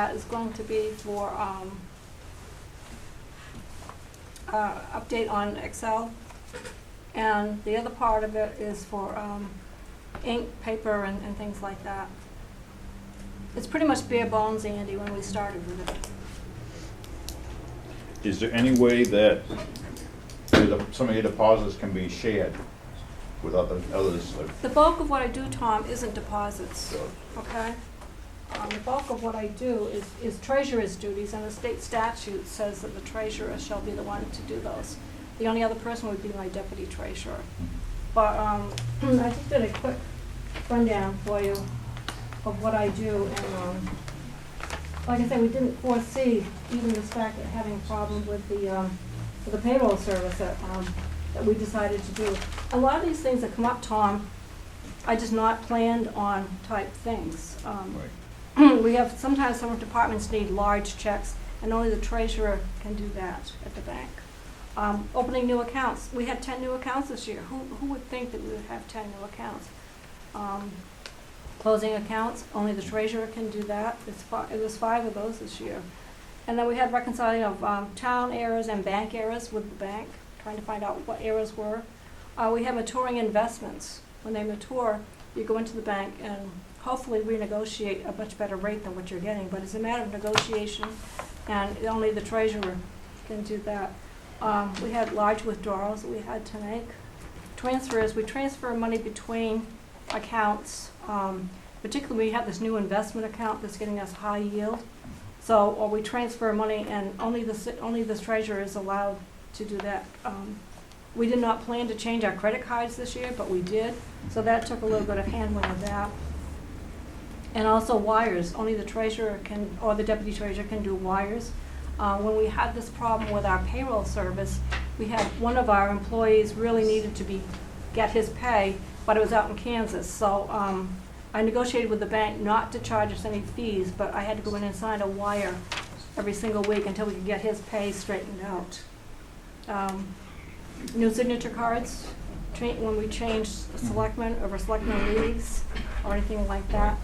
that is going to be for update on Excel, and the other part of it is for ink, paper, and things like that. It's pretty much bare bones, Andy, when we started with it. Is there any way that some of your deposits can be shared with others? The bulk of what I do, Tom, isn't deposits, okay? The bulk of what I do is treasurer's duties, and the state statute says that the treasurer shall be the one to do those. The only other person would be my deputy treasurer. But I just did a quick rundown for you of what I do, and like I said, we didn't foresee even this fact that having a problem with the payroll service that we decided to do. A lot of these things that come up, Tom, I just not planned on type things. We have, sometimes some departments need large checks, and only the treasurer can do that at the bank. Opening new accounts, we had 10 new accounts this year. Who would think that we would have 10 new accounts? Closing accounts, only the treasurer can do that. It was 5 of those this year. And then we had reconciling of town errors and bank errors with the bank, trying to find out what errors were. We have maturing investments. When they mature, you go into the bank and hopefully renegotiate a much better rate than what you're getting. But it's a matter of negotiation, and only the treasurer can do that. We had large withdrawals that we had to make. Transfers, we transfer money between accounts. Particularly, we have this new investment account that's getting us high yield. So, or we transfer money, and only the treasurer is allowed to do that. We did not plan to change our credit cards this year, but we did. So that took a little bit of handling of that. And also wires, only the treasurer can, or the deputy treasurer can do wires. When we had this problem with our payroll service, we had one of our employees really needed to get his pay, but it was out in Kansas. So I negotiated with the bank not to charge us any fees, but I had to go in and sign a wire every single week until we could get his pay straightened out. New signature cards, when we changed selectmen over selectmen leagues or anything like that,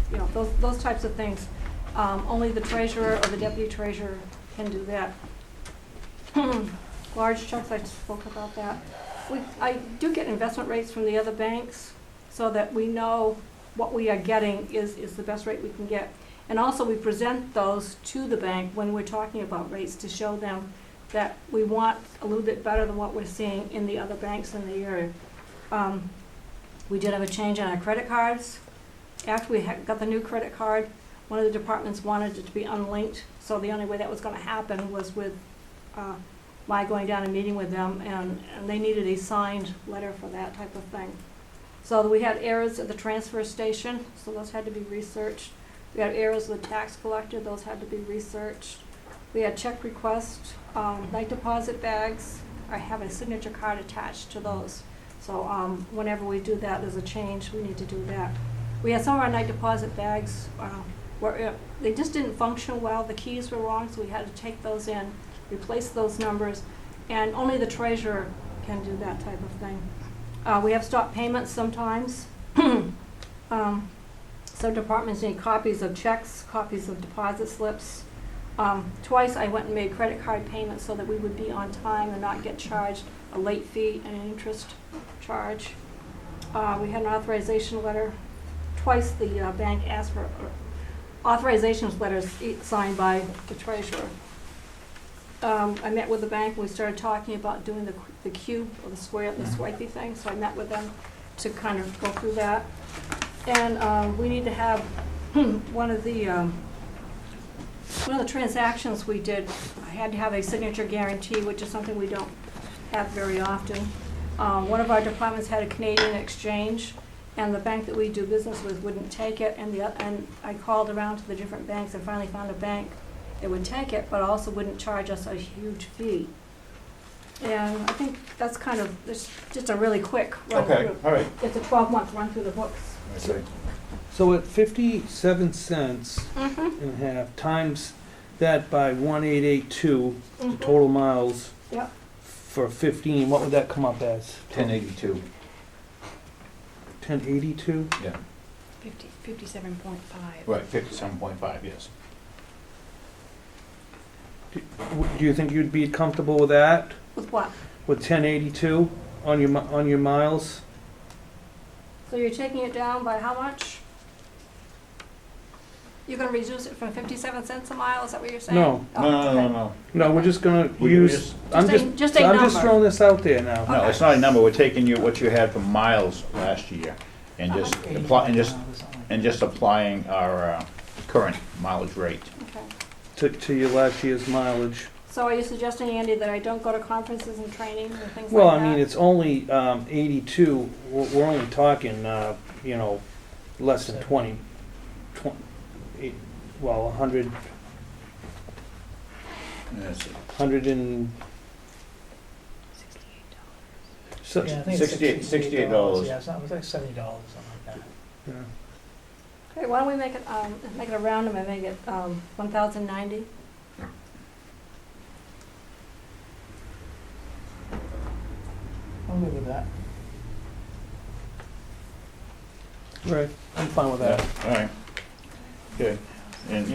you know, those types of things. Only the treasurer or the deputy treasurer can do that. Large chunks, I spoke about that. I do get investment rates from the other banks so that we know what we are getting is the best rate we can get. And also we present those to the bank when we're talking about rates to show them that we want a little bit better than what we're seeing in the other banks in the area. We did have a change in our credit cards. After we got the new credit card, one of the departments wanted it to be unlinked, so the only way that was going to happen was with my going down and meeting with them, and they needed a signed letter for that type of thing. So we had errors at the transfer station, so those had to be researched. We had errors with the tax collector, those had to be researched. We had check requests, night deposit bags. I have a signature card attached to those. So whenever we do that, there's a change, we need to do that. We had some of our night deposit bags where they just didn't function well. The keys were wrong, so we had to take those in, replace those numbers, and only the treasurer can do that type of thing. We have stop payments sometimes. Some departments need copies of checks, copies of deposit slips. Twice I went and made credit card payments so that we would be on time and not get charged a late fee and an interest charge. We had an authorization letter. Twice the bank asked for authorization letters signed by the treasurer. I met with the bank and we started talking about doing the cube or the square, the swipey thing, so I met with them to kind of go through that. And we need to have one of the transactions we did, I had to have a signature guarantee, which is something we don't have very often. One of our departments had a Canadian exchange, and the bank that we do business with wouldn't take it, and I called around to the different banks and finally found a bank that would take it, but also wouldn't charge us a huge fee. And I think that's kind of, it's just a really quick run through. Okay, all right. It's a 12-month run through the books. Okay. So at 57 cents and a half times that by 1882, the total miles Yep. for 15, what would that come up as? 1082. 1082? Yeah. 57.5. Right, 57.5, yes. Do you think you'd be comfortable with that? With what? With 1082 on your miles? So you're taking it down by how much? You're gonna reduce it from 57 cents a mile, is that what you're saying? No. Oh, No, okay. No, we're just gonna We use, just- I'm Just a I'm number. just throwing this out there now. No, it's not a number, we're taking what you had for miles last year and just applying our current mileage rate. Okay. To your last year's mileage. So are you suggesting, Andy, that I don't go to conferences and training and things Well, like I that? mean, it's only 82, we're only talking, less than 20, well, 100, Yes. 100 and... So, Yeah, I think it's $68. Yeah, it's like $70, something like that. yeah. Okay, why don't we make it a round number, make it 1,090? I'm good with that. Right, I'm fine with that. All right. Okay. And,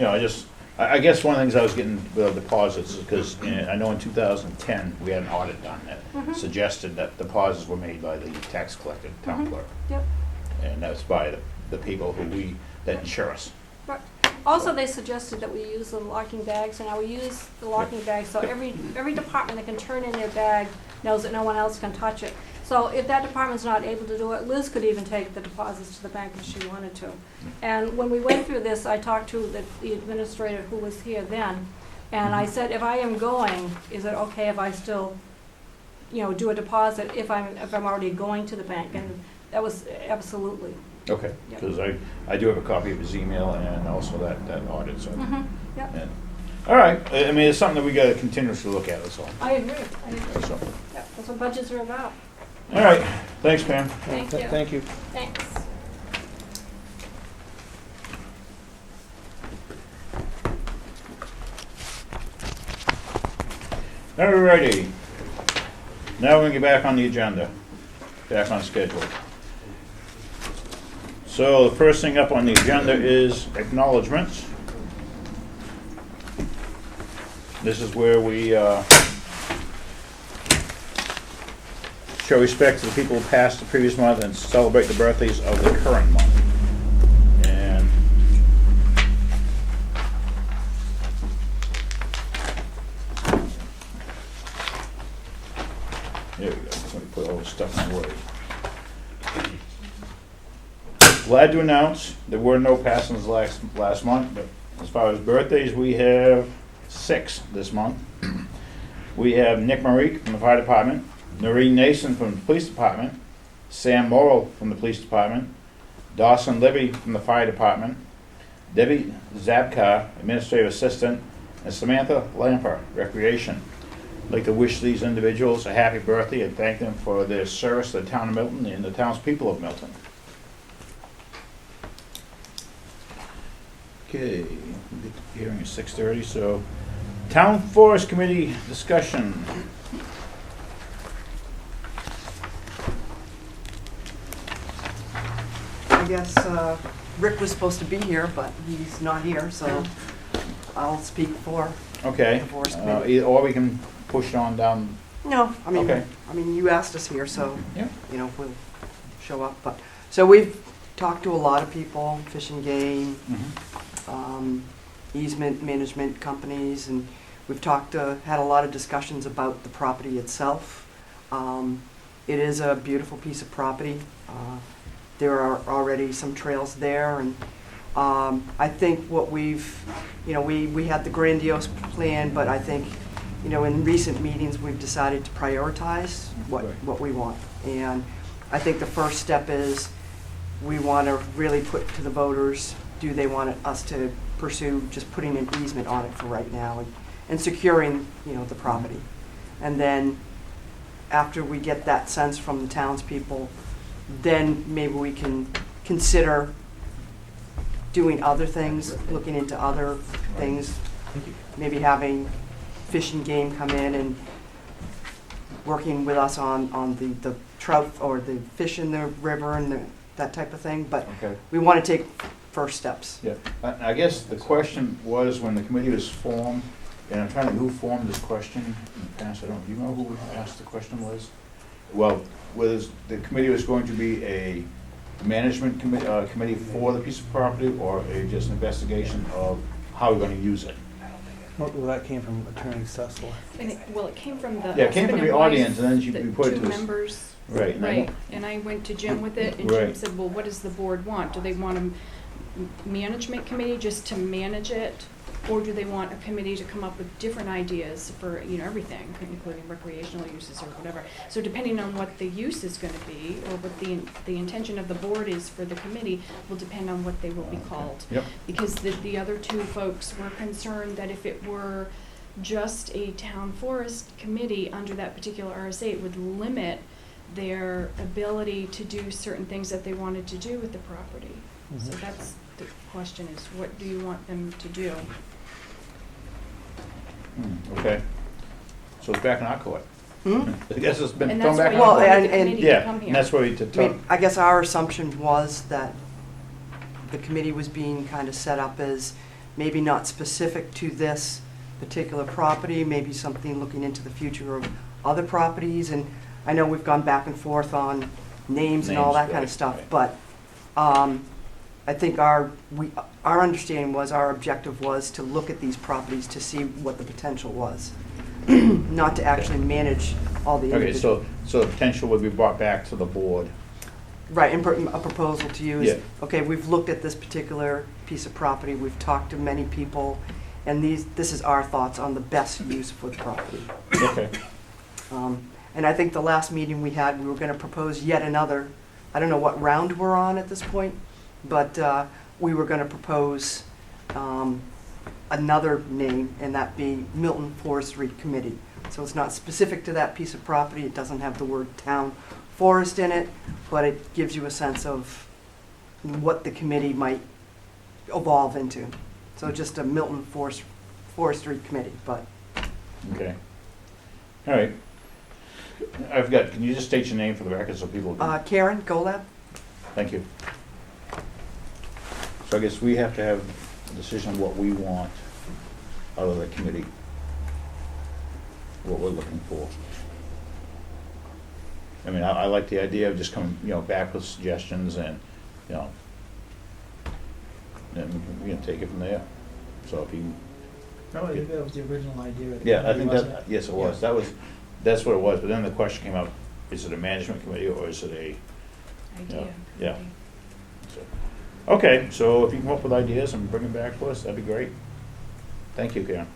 I guess one of the things I was getting with the deposits is because I know in 2010, we had an audit done Mhm. that suggested that deposits were made by the tax collector, town Mhm. clerk. Yep. And that's by the people that insure us. Also, they suggested that we use the locking bags, and now we use the locking bags, so every department that can turn in their bag knows that no one else can touch it. So if that department's not able to do it, Liz could even take the deposits to the bank if she wanted to. And when we went through this, I talked to the administrator who was here then, and I said, if I am going, is it okay if I still, do a deposit if I'm already going to the bank? And that was absolutely. Okay. Yep. Because I do have a copy of his email and also that audit, so. Yep, And- All right, I mean, it's something that we gotta continuously look at, that's all. I agree, So, Yep, that's what budgets are about. all right, thanks, Pam. Thank you. Thank you. Thanks. All righty. Now we're gonna get back on the agenda, back on schedule. So the first thing up on the agenda is acknowledgements. This is where we show respect to the people who passed the previous month and celebrate the birthdays of the current month. And there we go. Let me put all this stuff in Word. Glad to announce there were no passings last month, but as far as birthdays, we have 6 this month. We have Nick Marique from the fire department, Noreen Nason from the police department, Sam Morrill from the police department, Dawson Libby from the fire department, Debbie Zabka, administrative assistant, and Samantha Lamper, recreation. I'd like to wish these individuals a happy birthday and thank them for their service to the town of Milton and the townspeople of Milton. Okay, the hearing is 6:30, so Town Forest Committee discussion. I guess Rick was supposed to be here, but he's not here, so I'll speak for. Okay, The Forest Committee. or we can push it on down. No, Okay. I mean, you asked us here, so, Yeah. We'll show up. But so we've talked to a lot of people, Fish and Game, easement management companies, and we've had a lot of discussions about the property itself. It is a beautiful piece of property. There are already some trails there, and I think what we had the grandiose plan, but I think, in recent meetings, we've decided to prioritize what we want. And I think the first step is we want to really put to the voters, do they want us to pursue just putting an easement on it for right now and securing, the property. And then after we get that sense from the townspeople, then maybe we can consider doing other things, looking into other things, maybe having Fish and Game come in and working with us on the trout or the fish in the river and that type of thing. But Okay. we want to take first steps. Yeah, I guess the question was, when the committee was formed, And I'm trying to, who formed this question in the past, I don't, do you know who asked the question was? Well, was, the committee was going to be a management committee for the piece of property, or a just investigation of how we're gonna use it? Well, that came from Attorney Sussler. Well, it came from the Yeah, it came from husband the and wife, audience, and then you the put it two to us. members. Right. and I Right, don't- and I went to Jim with it, and Jim Right. said, well, what does the board want? Do they want a management committee just to manage it? Or do they want a committee to come up with different ideas for, everything, including recreational uses or whatever? So depending on what the use is gonna be, or what the intention of the board is for the committee, will depend on what they will be called. Yep. Because the other two folks were concerned that if it were just a town forest committee under that particular RSA, it would limit their ability to do certain things that they wanted to do with the property. So that's the question, is what do you want them to do? Okay. So it's back in our court. Hmm? I guess it's been And thrown that's back. why you Well, wanted the and- committee to Yeah, come and here. that's where we, to I talk. mean, I guess our assumption was that the committee was being kind of set up as maybe not specific to this particular property, maybe something looking into the future of other properties, and I know we've gone back and forth on names and all Names, that kind right, of stuff, right. but I think our understanding was, our objective was to look at these properties to see what the potential was, not to actually manage all the Okay, individual. so the potential would be brought back to the board. Right, and a proposal to you is, Yeah. okay, we've looked at this particular piece of property, we've talked to many people, and this is our thoughts on the best use for the property. Okay. And I think the last meeting we had, we were gonna propose yet another, I don't know what round we're on at this point, but we were gonna propose another name, and that be Milton Forestry Committee. So it's not specific to that piece of property, it doesn't have the word town forest in it, but it gives you a sense of what the committee might evolve into. So just a Milton Forestry Committee, but Okay. All right. I've got, can you just state your name for the record so people can, Karen Golab? thank you. So I guess we have to have a decision on what we want out of the committee, what we're looking for. I mean, I like the idea of just coming, back with suggestions and, then we can take it from there. So if you, No, I think that was the original idea. of the yeah, I committee, think wasn't that, it? yes, it was. Yeah. That's what it was, but then the question came up, is it a management committee or is it a, Idea. yeah. so. Okay, so if you come up with ideas and bring them back to us, that'd be great. Thank you, Karen.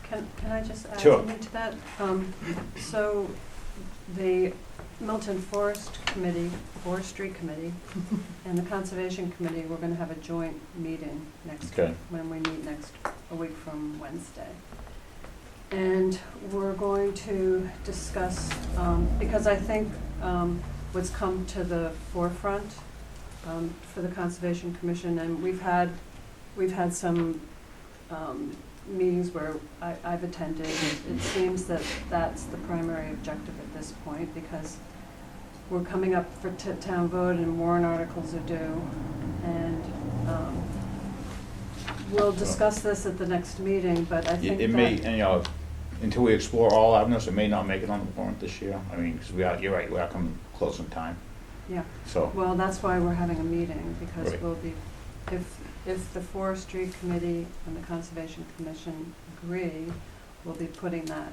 Can I just add Sure. something to that? So the Milton Forestry Committee and the Conservation Committee, we're gonna have a joint meeting next Okay. week, when we meet a week from Wednesday. And we're going to discuss, because I think what's come to the forefront for the Conservation Commission, and we've had some meetings where I've attended. It seems that that's the primary objective at this point, because we're coming up for town vote and warrant articles are due. And we'll discuss this at the next meeting, but I think It may, and, until we explore all avenues, it may not make it on the warrant this year. I mean, because you're right, we are coming close in time, Yeah, so. well, that's why we're having a meeting, because Right. we'll be, if the Forestry Committee and the Conservation Commission agree, we'll be putting that.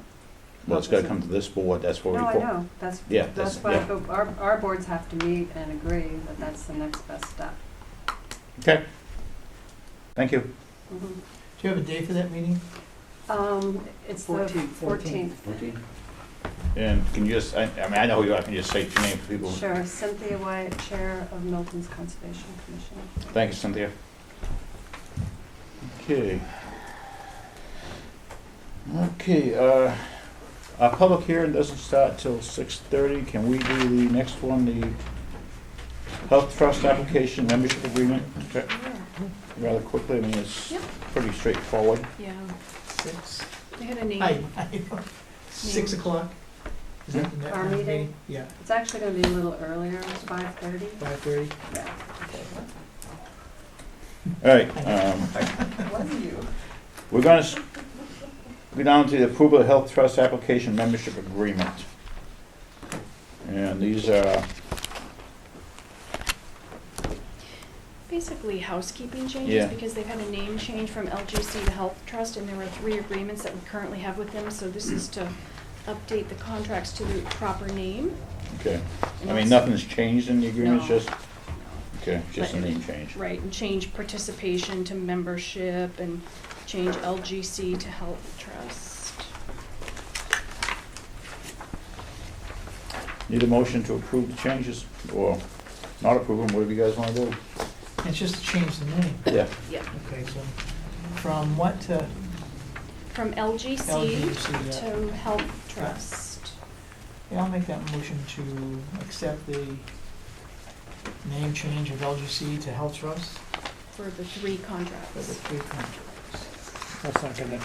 Well, it's gotta come to this board, that's where we. No, I know, that's Yeah, that's that's- why, yeah. but our boards have to meet and agree that that's the next best step. Okay. Thank you. Mhm. Do you have a date for that meeting? It's the 14th. 14th. And can you just, I mean, I know who you are, can you just state your name for people? Sure, Cynthia White, Chair of Milton's Conservation Commission. Thank you, Cynthia. Okay. Okay, our public hearing doesn't start till 6:30. Can we do the next one, the Health Trust application membership agreement? Okay. Rather quickly, I mean, it's Yep. pretty straightforward. Yeah, 6. they had a name. Hi. 6 o'clock. Is that the Our next meeting? Yeah, It's actually gonna be a little earlier, it's 5:30. 5:30. Yeah. All right, Was you? We're gonna go down to the approval of health trust application membership agreement. And these are, Basically housekeeping changes, Yeah. because they've had a name change from LGC to Health Trust, and there are 3 agreements that we currently have with them, so this is to update the contracts to the proper name. okay, and I mean, also- nothing's changed in the agreement, it's No. just, okay, just a But- name change. Right, and change participation to membership, and change LGC to Health Trust. Need a motion to approve the changes, or not approve them, whatever you guys wanna do. It's just to change the name. Yeah, Yeah, Okay, so from what to from LGC LGC, yeah. to Health Trust. Yeah, I'll make that motion to accept the name change of LGC to Health Trust For the 3 for the contracts. 3 contracts. I'll second it.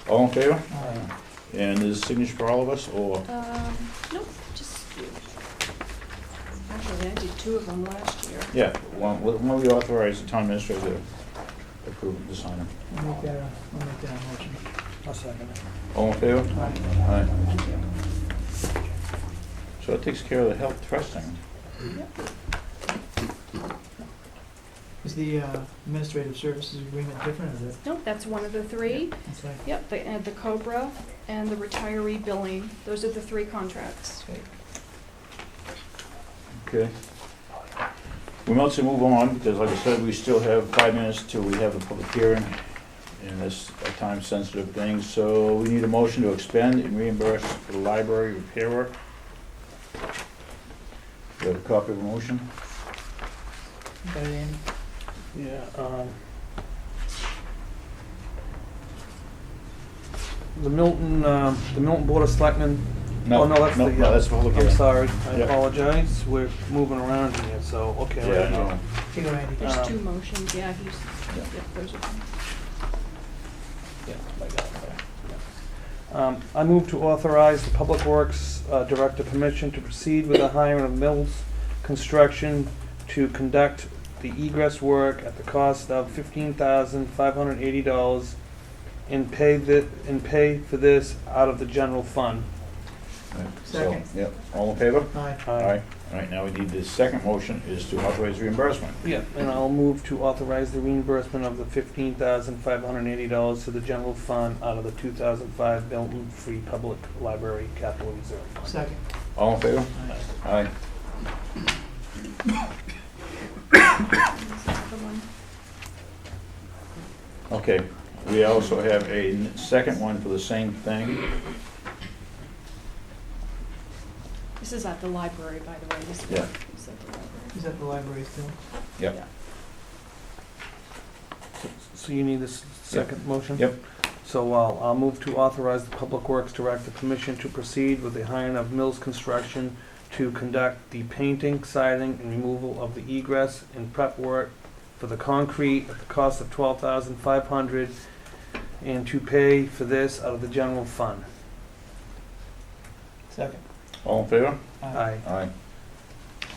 all in favor? Aye. And is signature for all of us, or, Nope, just you. Actually, I did 2 of them last year. yeah, when we authorize the town administrator to approve the sign. I'll make that a motion. I'll second it. All in favor? Aye. Aye. Thank you. So that takes care of the health trust thing. Is the administrative services agreement different, is it? Nope, that's one of the 3. Okay. Yep, the COBRA and the retiree billing, those are the 3 contracts. Okay. Okay. We might as well move on, because like I said, we still have 5 minutes till we have the public hearing, and this a time-sensitive thing, so we need a motion to expend and reimburse for the library repair work. Do you have a copy of the motion? Got it, Andy? Yeah, the Milton Board of Selectmen, oh, no, that's the, that's the public I'm hearing. sorry, I Yeah. apologize, we're moving around here, so, okay. Yeah, right no. now. Take it, Andy. There's 2 motions, yeah, he's, Yeah. yep, those are them. Yeah, I got it, yeah. I move to authorize the Public Works Director permission to proceed with the hiring of Mills Construction to conduct the egress work at the cost of $15,580 and pay for this out of the general fund. Right, so, Second. Yep, all in favor? Aye. Aye. All right, now we need the second motion is to authorize reimbursement. Yeah, and I'll move to authorize the reimbursement of the $15,580 to the general fund out of the 2005 Milton Free Public Library Capital Reserve Fund. Second. All in favor? Aye. Aye. That's the other one. Okay, we also have a second one for the same thing. This is at the library, by the way, this is Yeah. is at the library. Is that the library still? Yep. So you need this second motion? Yep. So I'll move to authorize the Public Works Director permission to proceed with the hiring of Mills Construction to conduct the painting, siding, and removal of the egress and prep work for the concrete at the cost of $12,500 and to pay for this out of the general fund. Second. All in favor? Aye. Aye.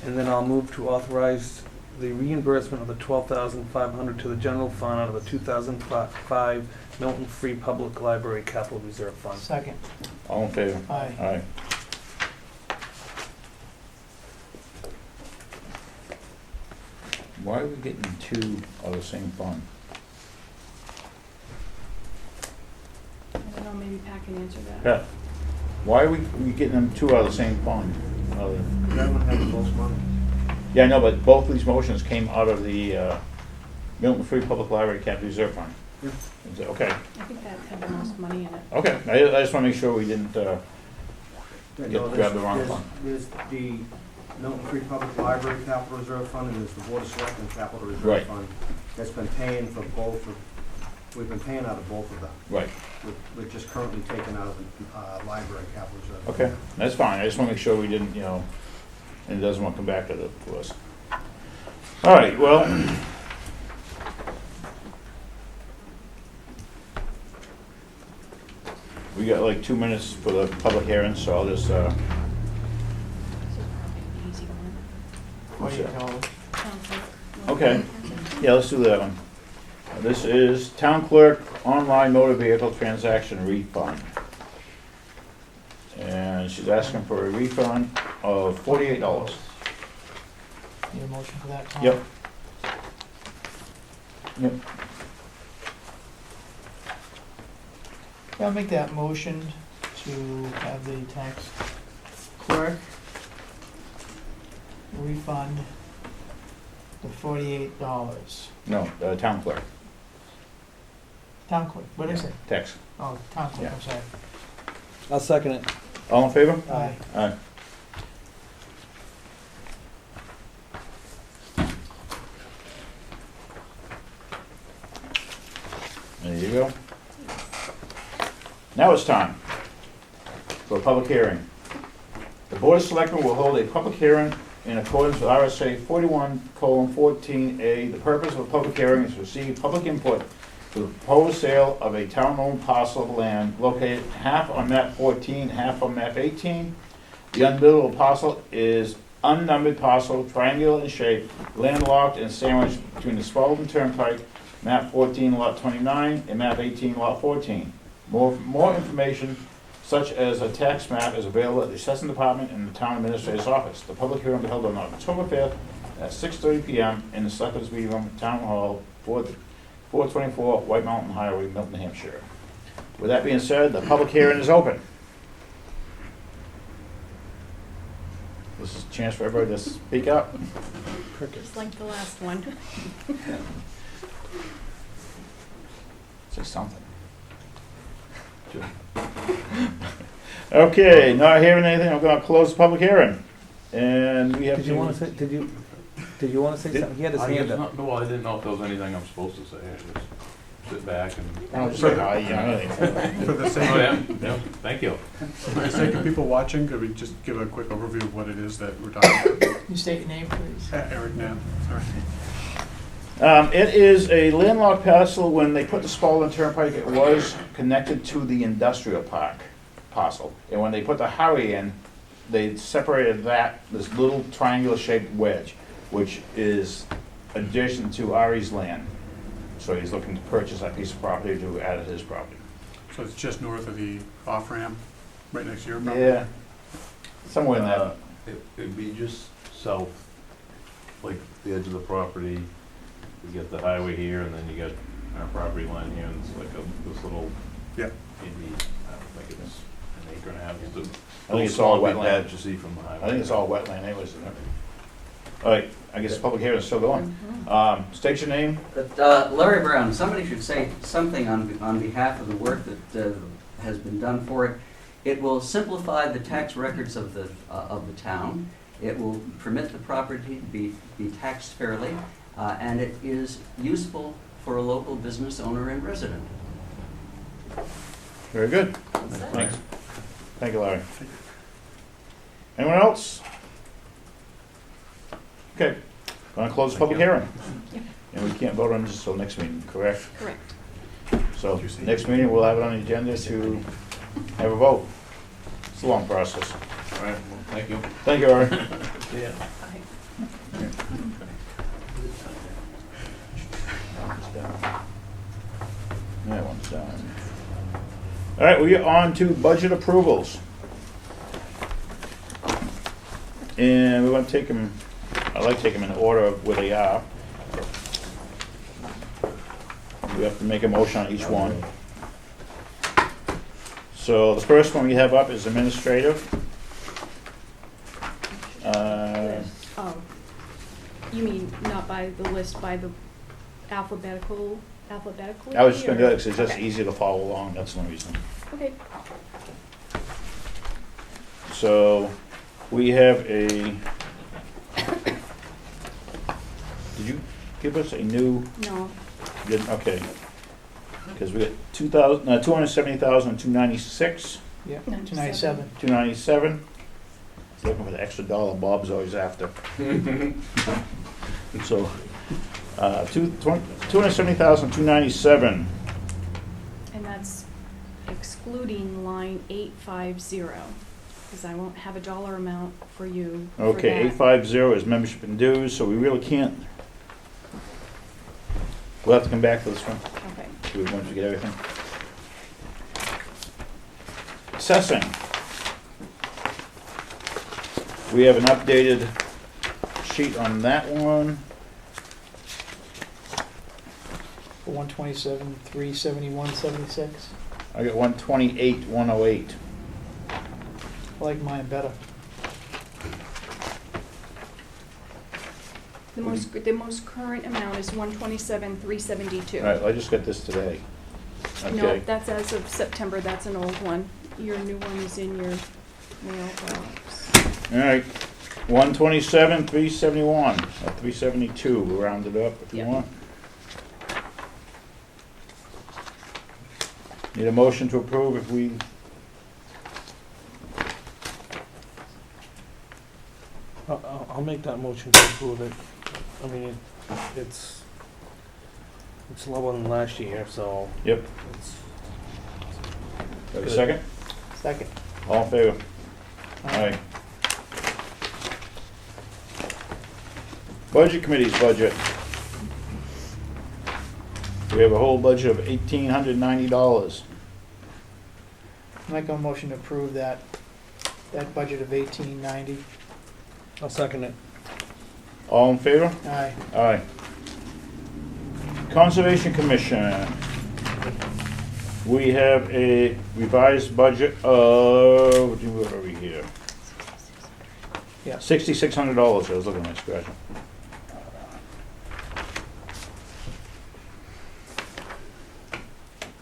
And then I'll move to authorize the reimbursement of the $12,500 to the general fund out of the 2005 Milton Free Public Library Capital Reserve Fund. Second. All in favor? Aye. Aye. Why are we getting 2 of the same fund? I don't know, maybe Pat can answer that. Pat, why are we getting them 2 out of the same fund? That one had the most money. Yeah, I know, but both these motions came out of the Milton Free Public Library Capital Reserve Fund. Yeah. Is it, okay, I think that had the most money in it. okay, I just wanna make sure we didn't, No, grab the wrong there's- one. There's the Milton Free Public Library Capital Reserve Fund, and there's the Board of Selectmen Capital Right. Reserve Fund. That's been paying for both of, we've been paying out of both of them. right, We're just currently taking out of the library capital reserve. okay, that's fine, I just wanna make sure we didn't, and it doesn't wanna come back to us. All right, well, we got like 2 minutes for the public hearing, so I'll just, This is probably an easy one. What do you What's call it? Town clerk. Okay. Yeah, let's do that one. This is town clerk online motor vehicle transaction refund. And she's asking for a refund of $48. Need a motion for that, Tom? Yep. Yep. Yeah, I'll make that motion to have the tax clerk refund the $48. No, town clerk, Town clerk, what is it? tax. Oh, town clerk, Yeah. I'm sorry. I'll second it. All in favor? Aye. Aye. There you go. Now it's time for a public hearing. The Board of Selectmen will hold a public hearing in accordance with RSA 41:14A. The purpose of the public hearing is to receive public input for the proposed sale of a town-owned parcel of land located half on map 14, half on map 18. The unbuildable parcel is unnumbered parcel, triangular in shape, landlocked and sandwiched between the Spalding Turnpike, map 14, lot 29, and map 18, lot 14. More information, such as a tax map, is available at the Assessment Department and the Town Administrator's Office. The public hearing will be held on October 5th at 6:30 PM in the Selectmen's Meeting Room, Town Hall, 424 White Mountain Highway, Milton, Hampshire. With that being said, the public hearing is open. This is a chance for everybody to speak up. Just like the last one. Say something. Okay, not hearing anything, I'm gonna close the public hearing. And we have Did you wanna say, did you wanna say something? He had his hand up. Well, I didn't know if there was anything I'm supposed to say. I just sit back and. I'll just say hi, you know, anything. For the sake Oh, of, yeah, thank you. for the sake of people watching, could we just give a quick overview of what it is that we're talking about? Can you state your name, please? Eric Knapp, sorry. It is a landlocked parcel. When they put the Spalding Turnpike, it was connected to the industrial park parcel. And when they put the highway in, they separated this little triangular shaped wedge, which is adjacent to Ari's land. So he's looking to purchase that piece of property to add to his property. So it's just north of the off-ramp, right next to your property? Yeah, somewhere in that. It'd be just south, like the edge of the property. You get the highway here, and then you got our property line here, and it's like this little. Yeah. Maybe, I don't think it's an acre and a half. Just a I think it's all little swampy wetland. patch you see from the highway. I think it's all wetland anyways, isn't it? All right, I guess the public hearing is still going. State your name. But Larry Brown, somebody should say something on behalf of the work that has been done for it. It will simplify the tax records of the town. It will permit the property to be taxed fairly, and it is useful for a local business owner and resident. Very good. Thanks. Thank you, Larry. Anyone else? Okay, gonna close the public hearing. And we can't vote on this until next meeting, correct? Correct. So, next meeting, we'll have it on the agenda to have a vote. It's a long process. All right, well, thank you. Thank you, Ari. Yeah. That one's done. All right, we're on to budget approvals. And we want to take them, I like to take them in order of where they are. We have to make a motion on each one. So the first one we have up is administrative. Oh, you mean not by the list, by the alphabetically? I was just gonna do that because it's just Okay. easier to follow along, that's the only reason. Okay. So, we have a, did you give us a new, No, you didn't, okay. Because we got 270,296, Yeah, 97. 297. 297. Looking for the extra dollar Bob's always after. So, 270,297. and that's excluding line 850, because I won't have a dollar amount for you for Okay, that. 850 is membership and dues, so we really can't We'll have to come back to this one, Okay. once we get everything. Assessing. We have an updated sheet on that one. For 127, 371, 76. I got 128, 108. I like mine better. The most current amount is 127,372. All right, I just got this today. No, Okay. that's as of September, that's an old one. Your new one is in your mailbox. All right, 127, 371, or 372, we'll round it up if you Yep. want. Need a motion to approve if we, I'll make that motion to approve it. I mean, it's lower than last year, so yep, it's, have a second? Second. All in favor? Aye. Budget committee's budget. We have a whole budget of $1,890. I make a motion to approve that budget of 1890. I'll second it. All in favor? Aye. Aye. Conservation Commission. We have a revised budget of, what do we have over here? Yeah. $6,600, I was looking at my scratcher.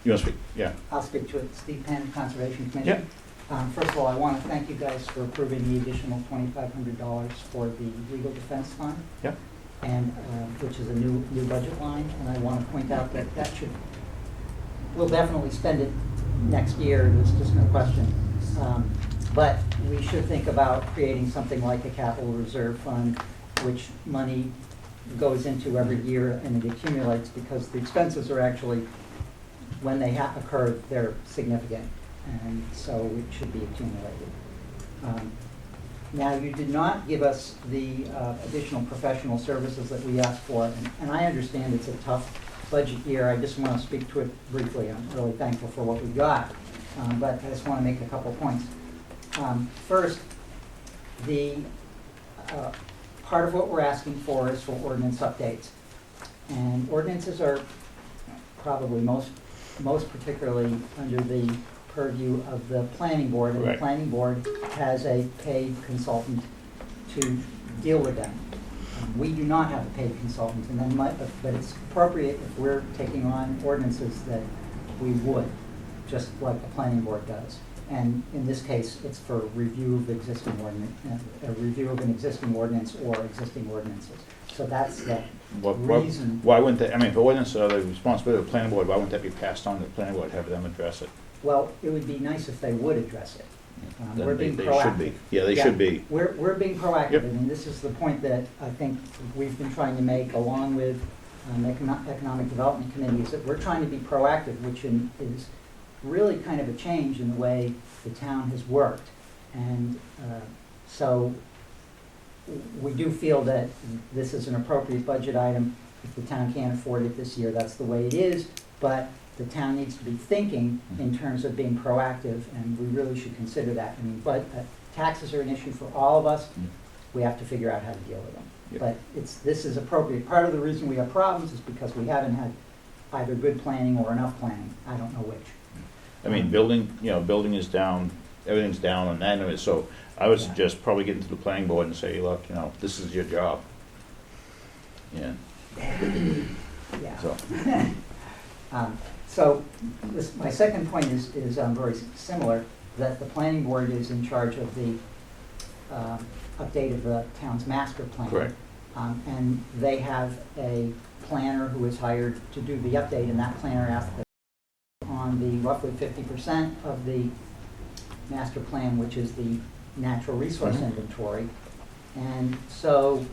You want to speak? Yeah. I'll speak to it. Steve Penn, Conservation Commission. Yep. First of all, I want to thank you guys for approving the additional $2,500 for the legal defense fund. Yep. And, which is a new budget line, and I want to point out that we'll definitely spend it next year, there's just no question. But we should think about creating something like a capital reserve fund, which money goes into every year and it accumulates, because the expenses are actually, when they occur, they're significant, and so it should be accumulated. Now, you did not give us the additional professional services that we asked for, and I understand it's a tough budget year. I just want to speak to it briefly. I'm really thankful for what we got, but I just want to make a couple points. First, the part of what we're asking for is for ordinance updates, and ordinances are probably most particularly under the purview of the planning board, and Right. the planning board has a paid consultant to deal with them. We do not have a paid consultant, and then but it's appropriate if we're taking on ordinances that we would, just like the planning board does. And in this case, it's for review of existing ordinance, a review of an existing ordinance or existing ordinances. So that's the reason. Why wouldn't that, I mean, if ordinance are the responsibility of the planning board, why wouldn't that be passed on to the planning board, have them address it? Well, it would be nice if they would address it. Then We're being they proactive. should be. Yeah, they should be. We're being proactive, Yep. and this is the point that I think we've been trying to make, along with Economic Development Committee, is that we're trying to be proactive, which is really kind of a change in the way the town has worked. And so we do feel that this is an appropriate budget item. If the town can't afford it this year, that's the way it is, but the town needs to be thinking in terms of being proactive, and we really should consider that. I mean, but taxes are an issue for all of us. We have to figure out how to deal with them. Yep. But this is appropriate. Part of the reason we have problems is because we haven't had either good planning or enough planning. I don't know which. I mean, building is down, everything's down on that, and so I would Yeah. suggest probably getting to the planning board and say, look, this is your job. Yeah, Yeah. so, So my second point is very similar, that the planning board is in charge of the update of the town's master plan. correct. And they have a planner who is hired to do the update, and that planner asked on the roughly 50% of the master plan, which is the natural resource inventory. And so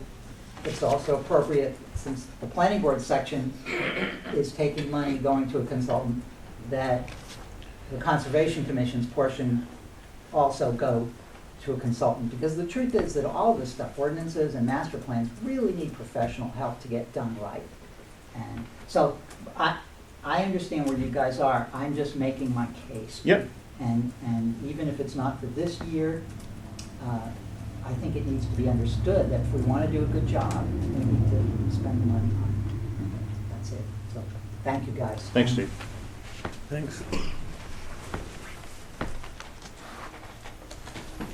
it's also appropriate, since the planning board section is taking money going to a consultant, that the Conservation Commission's portion also go to a consultant. Because the truth is that all of this stuff, ordinances and master plans, really need professional help to get done right. And so I understand where you guys are, I'm just making my case. Yep. And even if it's not for this year, I think it needs to be understood that if we want to do a good job, we need to spend the money on it. That's it. So, thank you, guys. Thanks, Steve. Thanks.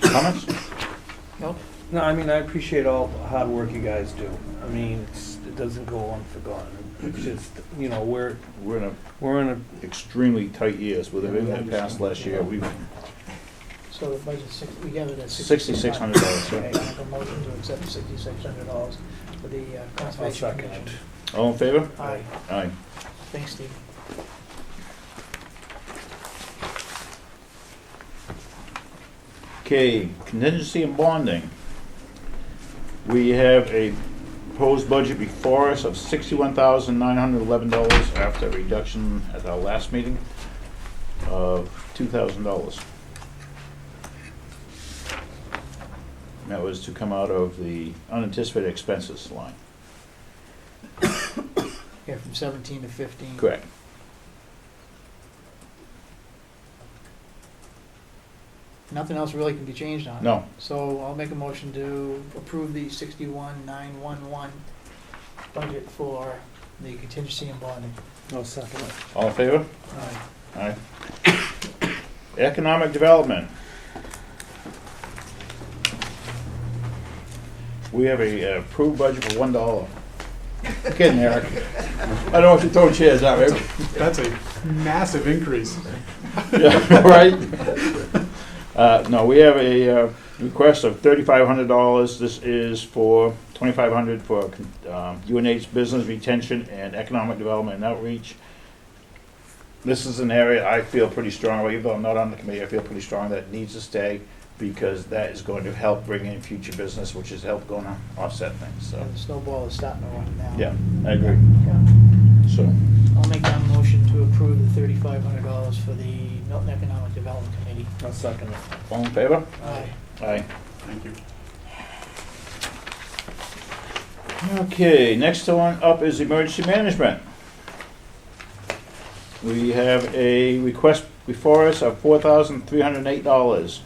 Comments? Nope. No, I mean, I appreciate all the hard work you guys do. I mean, it doesn't go unforgotten. It's just, you know, we're We're in in a, extremely tight years with everything that passed last year. We've So the budget's we have it at $6,600. Okay, I make a motion to accept $6,600 for the I'll conservation second commission. it. All in favor? Aye, Aye. thanks, Steve. Okay, contingency and bonding. We have a proposed budget before us of $61,911 after a reduction at our last meeting of $2,000. That was to come out of the unanticipated expenses line. Yeah, from 17 to 15. Correct. Nothing else really can be changed on it. No. So I'll make a motion to approve the 61,911 budget for the contingency and bonding. I'll second it. All in favor? Aye. Aye. Economic development. We have a approved budget for $1. Kidding, Eric. I don't know what you throwing chairs out, Eric. That's a massive increase. Yeah, right? No, we have a request of $3,500. This is for $2,500 for UNH business retention and economic development and outreach. This is an area I feel pretty strong about, even though I'm not on the committee, I feel pretty strong that it needs to stay because that is going to help bring in future business, which is help going to offset things, so. And the snowball is starting to run now. Yeah, I agree. Yeah. So, I'll make that motion to approve the $3,500 for the Milton Economic Development Committee. I'll second it. all in favor? Aye. Aye. Thank you. Okay, next one up is emergency management. We have a request before us of $4,308,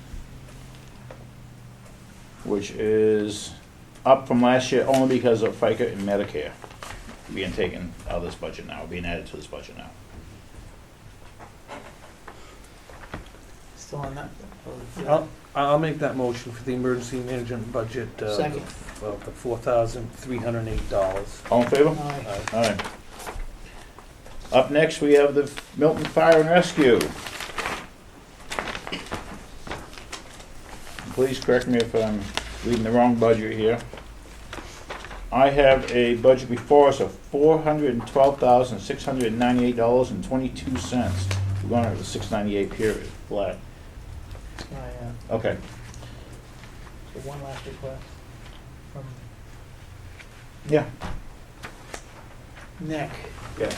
which is up from last year only because of FICA and Medicare being taken out of this budget now, being added to this budget now. Still on that? I'll make that motion for the emergency management budget. Second. Of the $4,308. All in favor? Aye. Aye. Up next, we have the Milton Fire and Rescue. Please correct me if I'm reading the wrong budget here. I have a budget before us of $412,698.22. We're going over the $698 period, flat. Okay. So one last request from Yeah. Nick. Yeah.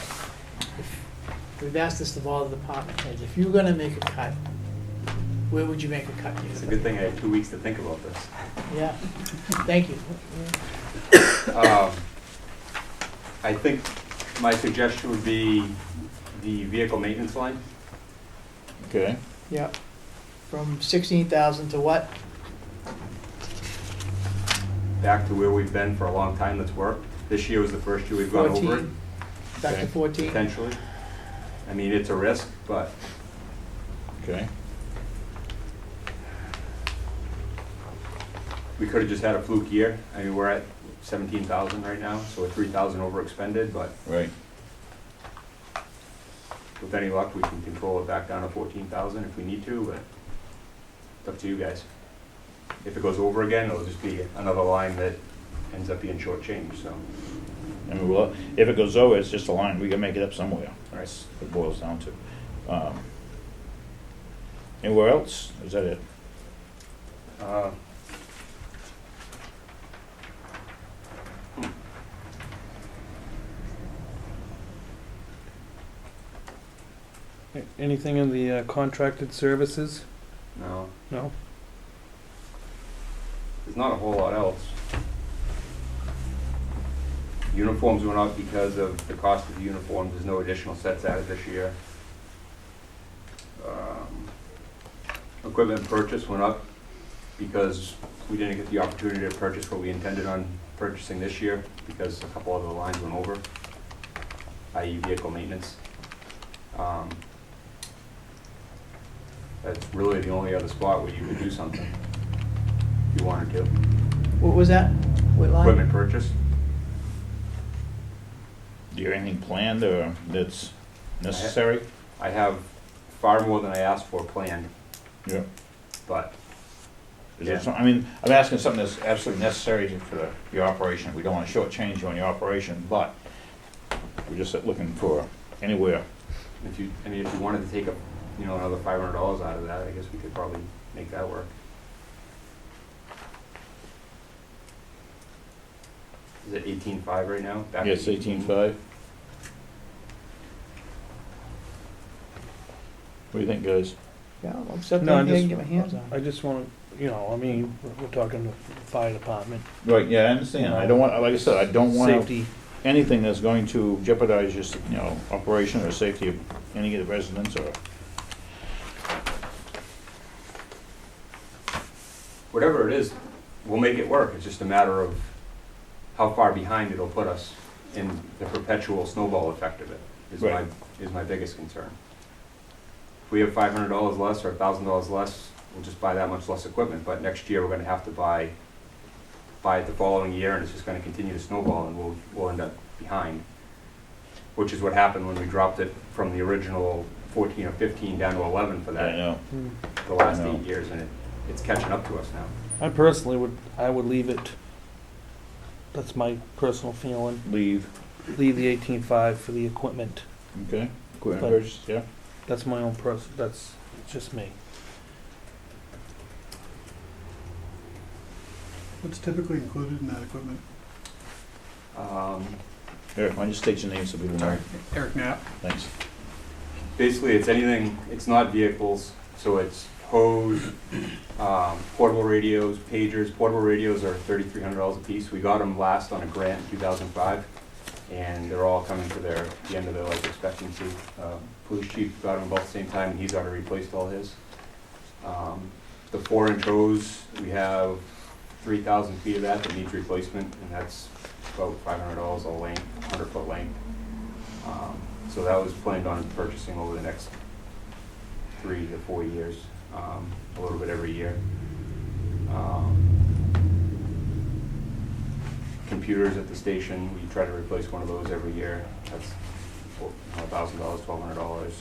We've asked this of all the department heads. If you were gonna make a cut, where would you make a cut? It's a good thing I had 2 weeks to think about this. Yeah, thank you. I think my suggestion would be the vehicle maintenance line. Okay. Yeah, from 16,000 to what? Back to where we've been for a long time that's worked. This year was the first year we've gone over it, 14. Back to Okay. 14? potentially. I mean, it's a risk, but Okay. we could have just had a fluke year. I mean, we're at 17,000 right now, so we're 3,000 over expended, but Right. with any luck, we can control it back down to 14,000 if we need to, but it's up to you guys. If it goes over again, it'll just be another line that ends up being shortchanged, so. I mean, well, if it goes over, it's just a line. We can make it up somewhere. That's what it boils down to. Anywhere else? Is that it? uh, Anything in the contracted services? No, No? there's not a whole lot else. Uniforms went up because of the cost of the uniforms. There's no additional sets added this year. Equipment purchase went up because we didn't get the opportunity to purchase what we intended on purchasing this year because a couple other lines went over, i.e. vehicle maintenance. That's really the only other spot where you could do something if you wanted to. What was that? What line? Equipment purchase. Do you have anything planned or that's necessary? I have far more than I asked for planned, Yeah. but Is Yeah. it some, I mean, I'm asking something that's absolutely necessary for your operation. We don't want to shortchange you on your operation, but we're just looking for anywhere. if you wanted to take another $500 out of that, I guess we could probably make that work. Is it 18.5 right now? Back to Yes, 18.5. What do you think, guys? Yeah, I'll accept No, I anything I can just- get my hands on. I just wanna, I mean, we're talking the fire department, Right, yeah, I understand. I don't want, like I said, I don't want safety. anything that's going to jeopardize your, operation or safety of any of the residents or. Whatever it is, we'll make it work. It's just a matter of how far behind it'll put us in the perpetual snowball effect of it, Right. is my biggest concern. If we have $500 less or $1,000 less, we'll just buy that much less equipment, but next year we're gonna have to buy it the following year, and it's just gonna continue to snowball, and we'll end up behind. Which is what happened when we dropped it from the original 14 or 15 down to 11 for Yeah, I that, know. the last I know. 8 years, and it's catching up to us now. I personally would leave it, that's my personal feeling, Leave, leave the 18.5 for the equipment. okay? Equipment But- purchase, yeah? That's my own that's just me. What's typically included in that equipment? Eric, why don't you state your name so people know? Eric Knapp. Thanks. Basically, it's anything, it's not vehicles, so it's hose, portable radios, pagers. Portable radios are $3,300 a piece. We got them last on a grant in 2005, and they're all coming to the end of their life expectancy. Police chief got them about the same time, and he's already replaced all his. The 4-inch hose, we have 3,000 feet of that needs replacement, and that's about $500 a length, 100-foot length. So that was planned on purchasing over the next 3 to 4 years, a little bit every year. Computers at the station, we try to replace one of those every year. That's $1,000, $1,200.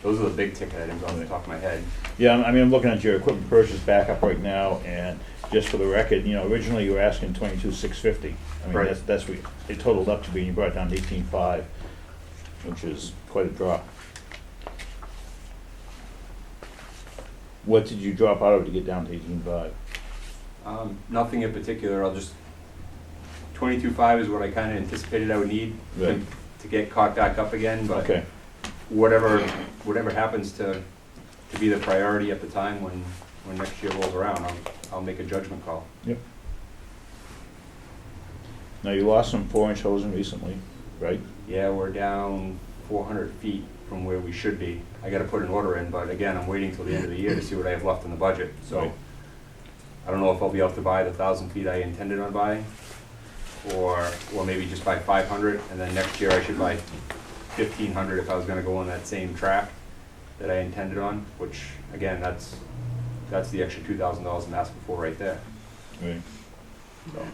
Those are the big ticket items off the top of my head. Yeah, I mean, I'm looking at your equipment purchase backup right now, and just for the record, originally you were asking 22,650. I mean, Right. that's what it totaled up to be, and you brought it down to 18.5, which is quite a drop. What did you drop out of to get down to 18.5? Nothing in particular, 22.5 is what I kind of anticipated I would need Right. to get caught back up again, but Okay, whatever happens to be the priority at the time when next year rolls around, I'll make a judgment call. now you lost some 4-inch hosing recently, right? Yeah, we're down 400 feet from where we should be. I gotta put an order in, but again, I'm waiting till the end of the year to see what I have left in the budget, so Right. I don't know if I'll be able to buy the 1,000 feet I intended on buying, or maybe just buy 500, and then next year I should buy 1,500 if I was gonna go on that same track that I intended on, which, again, that's the extra $2,000 I'm asking for right there. Right. So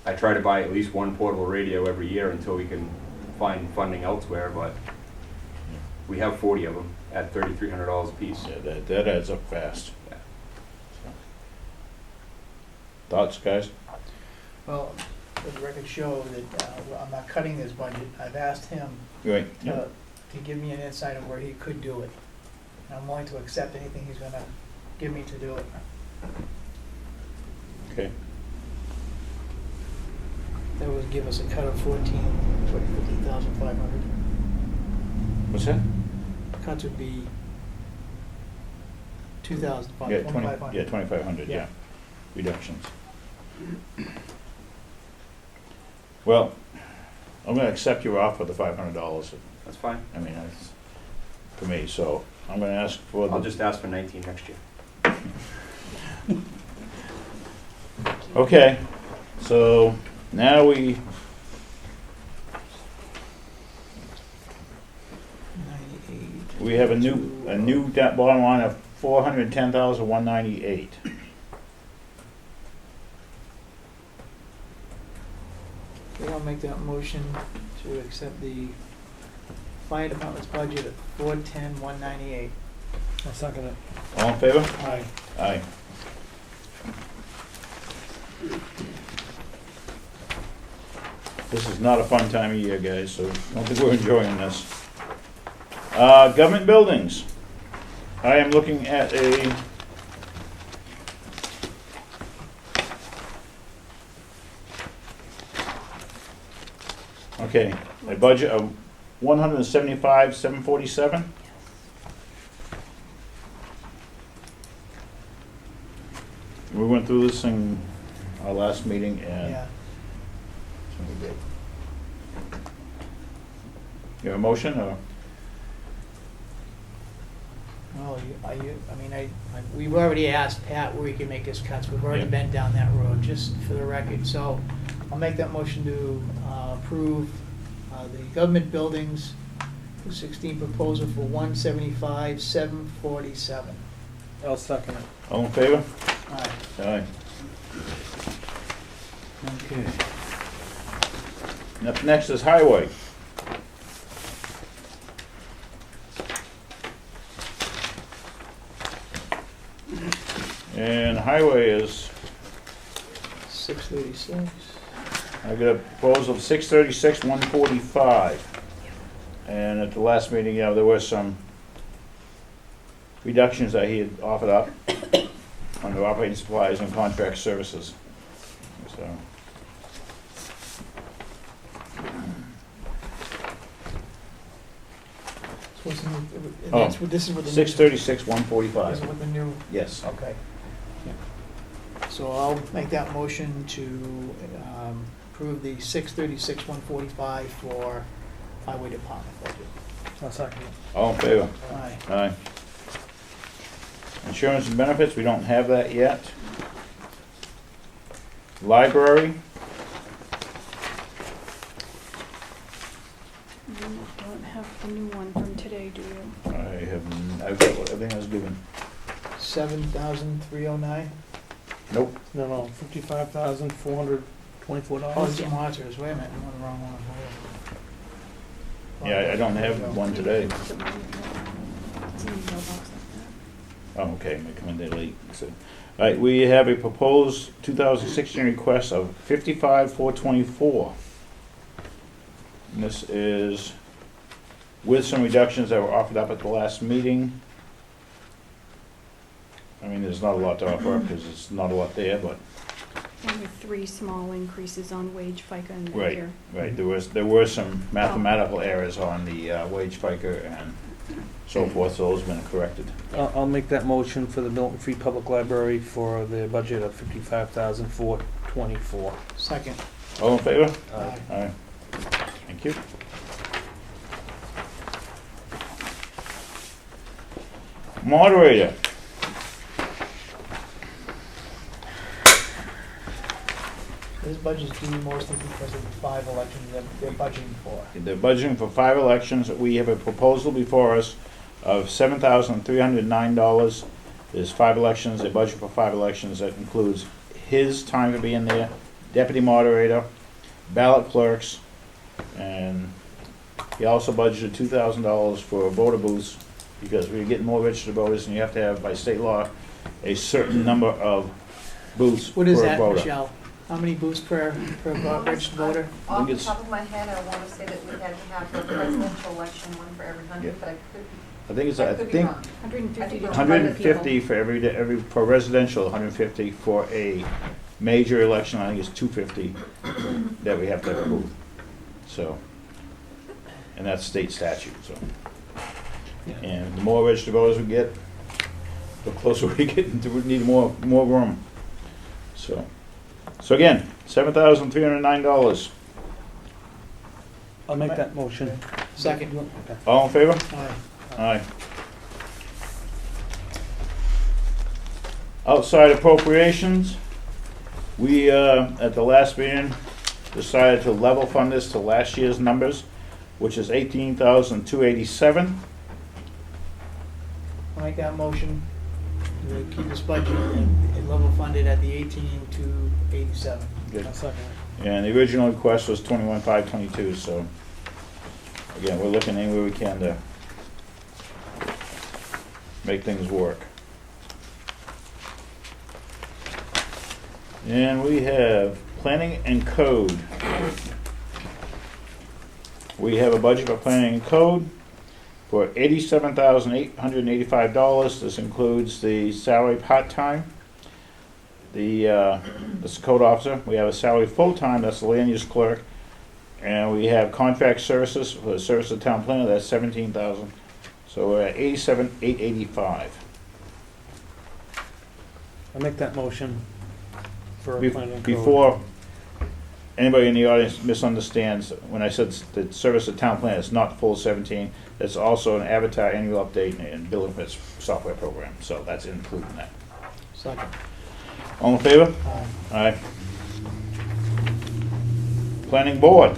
I try to buy at least one portable radio every year until we can find funding elsewhere, but we have 40 of them at $3,300 a piece. Yeah, that adds up fast. Yeah. Thoughts, guys? Well, let the record show that I'm not cutting his budget. I've asked him Right. to give me an insight of where he could do it. And I'm willing to accept anything he's gonna give me to do it. Okay. That would give us a cut of 15,500. What's that? Cuts would be 2,000, Yeah, 2,500. 2,500, yeah. Yeah. Reductions. Well, I'm gonna accept your offer, the $500. That's fine. I mean, that's for me, so I'm gonna ask for I'll the, just ask for 19 next year. okay, so now we, 98. we have a new debt bottom line of $410,198. Okay, I'll make that motion to accept the fire department's budget at 410,198. I'll second it. All in favor? Aye. Aye. This is not a fun time of year, guys, so don't think we're enjoying this. Government buildings. I am looking at a a budget of $175,747. We went through this in our last meeting and Yeah. you have a motion or? Well, we've already asked Pat where he can make his cuts. We've already Yeah. been down that road, just for the record. So I'll make that motion to approve the government buildings, the 16 proposal for 175,747. I'll second it. All in favor? Aye. Aye. Okay. Up next is highway. And highway is, 636. I got a proposal of 636, 145. And at the last meeting, there were some reductions that he had offered up under operating supplies and contract services. So, So what's the new- and Oh, that's what- this is what the new. 636, This 145. is what the new, Yes. okay. So I'll make that motion to approve the 636, 145 for highway department budget. I'll second it. All in favor? Aye. Aye. Insurance and benefits, we don't have that yet. Library, You don't have the new one from today, do you? I've got everything I was given. 7,309. Nope. No, $55,424. Oh, it's the monitors, wait a minute, I'm on the wrong one. Hold on. Yeah, I don't have one today. It's in the mailbox like that. Oh, okay, I come in there late. So, all right, we have a proposed 2016 request of 55,424. And this is with some reductions that were offered up at the last meeting. I mean, there's not a lot to offer up because it's not a lot there, but, Only 3 small increases on wage, FICA, and right, Medicare. right. There were some mathematical errors on the wage FICA and so forth, so those have been corrected. I'll make that motion for the Milton Free Public Library for the budget of $55,424. Second. All in favor? Aye. Aye. Thank you. Moderator. This budget's due mostly because of the 5 elections that they're budgeting for. They're budgeting for 5 elections. We have a proposal before us of $7,309. There's 5 elections, a budget for 5 elections. That includes his time to be in there, deputy moderator, ballot clerks, and he also budgeted $2,000 for voter booths because we're getting more registered voters and you have to have, by state law, a certain number of booths per What is voter. that, Michelle? How many booths per registered voter? I Off think the it's- top of my head, I want to say that we had to have for a presidential election, one for every Yeah. 100, but I could I think it's, be, I I could be think wrong. 150 to 200 150 people. for for residential, 150 for a major election, I think it's 250 that we have to have a booth. So, and that's state statute, so. And the more registered voters we get, the closer we get into, we need more room. So, So again, $7,309. I'll make that motion. Second. Okay. All in favor? Aye. Aye. Outside appropriations, we, at the last meeting, decided to level fund this to last year's numbers, which is $18,287. I'll make that motion to keep this budget and level funded at the 18,287. Good. I'll second it. And the original request was 21,522, so again, we're looking anywhere we can to make things work. And we have planning and code. We have a budget for planning and code for $87,885. This includes the salary part-time, that's the code officer. We have a salary full-time, that's the land use clerk. And we have contract services for the service of town planner, that's $17,000. So we're at $87,885. I'll make that motion for Be- planning code. Before anybody in the audience misunderstands, when I said the service of town plan, it's not full 17, it's also an Avatar annual update and billing for its software program, so that's included in that. Second. All in favor? Aye. Aye. Planning board.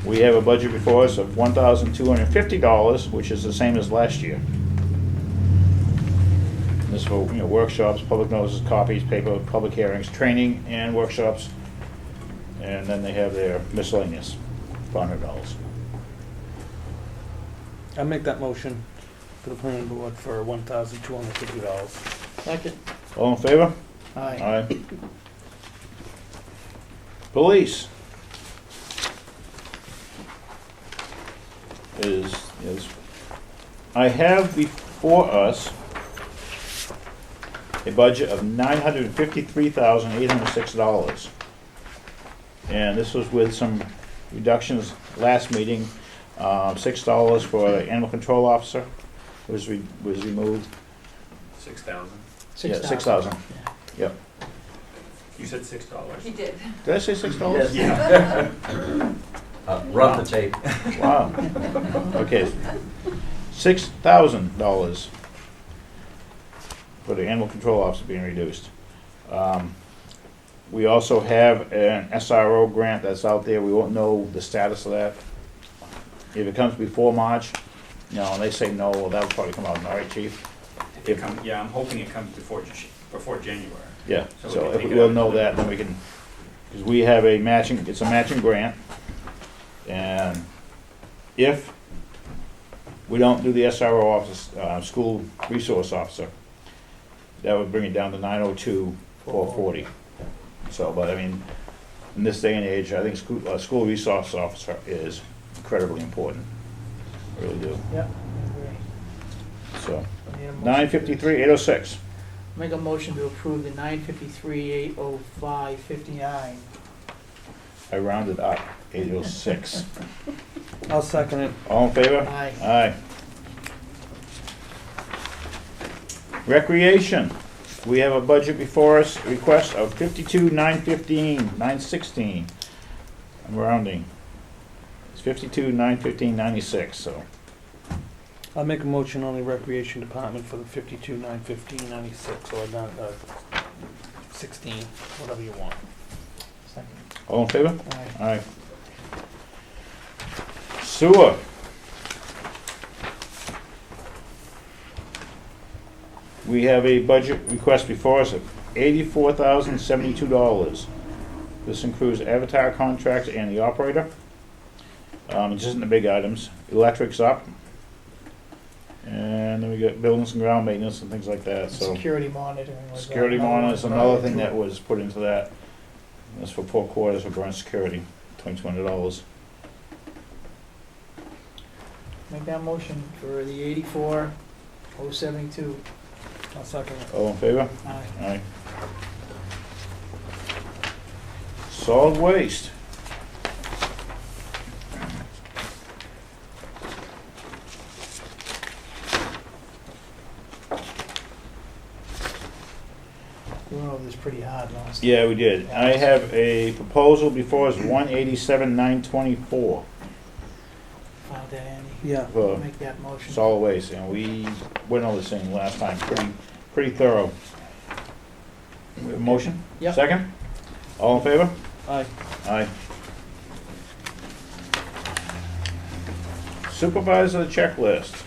We have a budget before us of $1,250, which is the same as last year. This is for, workshops, public notices, copies, paper, public hearings, training, and workshops. And then they have their miscellaneous, $500. I'll make that motion for the planning board for $1,250. Second. All in favor? Aye. Aye. Police. Is, I have before us a budget of $953,806. And this was with some reductions last meeting. $6 for the animal control officer was removed. 6,000. Yeah, 6,000. Yep. You said $6. He did. Did I say $6? Yes. Run the tape. Wow. Okay. $6,000 for the animal control officer being reduced. We also have an SRO grant that's out there. We won't know the status of that. If it comes before March, and they say no, well, that'll probably come out, all right, chief? Yeah, I'm hoping it comes before January. Yeah, So so we can if take it we'll out. know that, then we can, because we have a matching, it's a matching grant. And if we don't do the SRO office, school resource officer, that would bring it down to 902,440. So, but I mean, in this day and age, I think school resource officer is incredibly important. I really do. Yep. Agree. So, Need a motion? 953,806. Make a motion to approve the 953,805.59. I rounded up, 806. I'll second it. All in favor? Aye. Aye. Recreation, we have a budget before us, a request of $52,915,916. I'm rounding. It's $52,915,96, so. I'll make a motion on the recreation department for the 52,915.96, or not, 16, whatever you want. Second. All in favor? Aye. Aye. Sewer. We have a budget request before us of $84,072. This includes Avatar contract and the operator. It just isn't the big items. Electric's up. And then we got buildings and ground maintenance and things like that, so. Security monitoring. was Security another monitor one is another prior thing to that it. was put into that. That's for 4 quarters for burn security, $2,200. Make that motion for the 84,072. I'll second it. All in favor? Aye. Aye. Solid waste. hard last time. Yeah, we did. I have a proposal before us, 187,924 Found that, Andy? Yeah. for Make that motion. solid waste, and we went over this thing last time, pretty thorough. We have a motion? Yep. Second? All in favor? Aye. Aye. Supervisor checklist.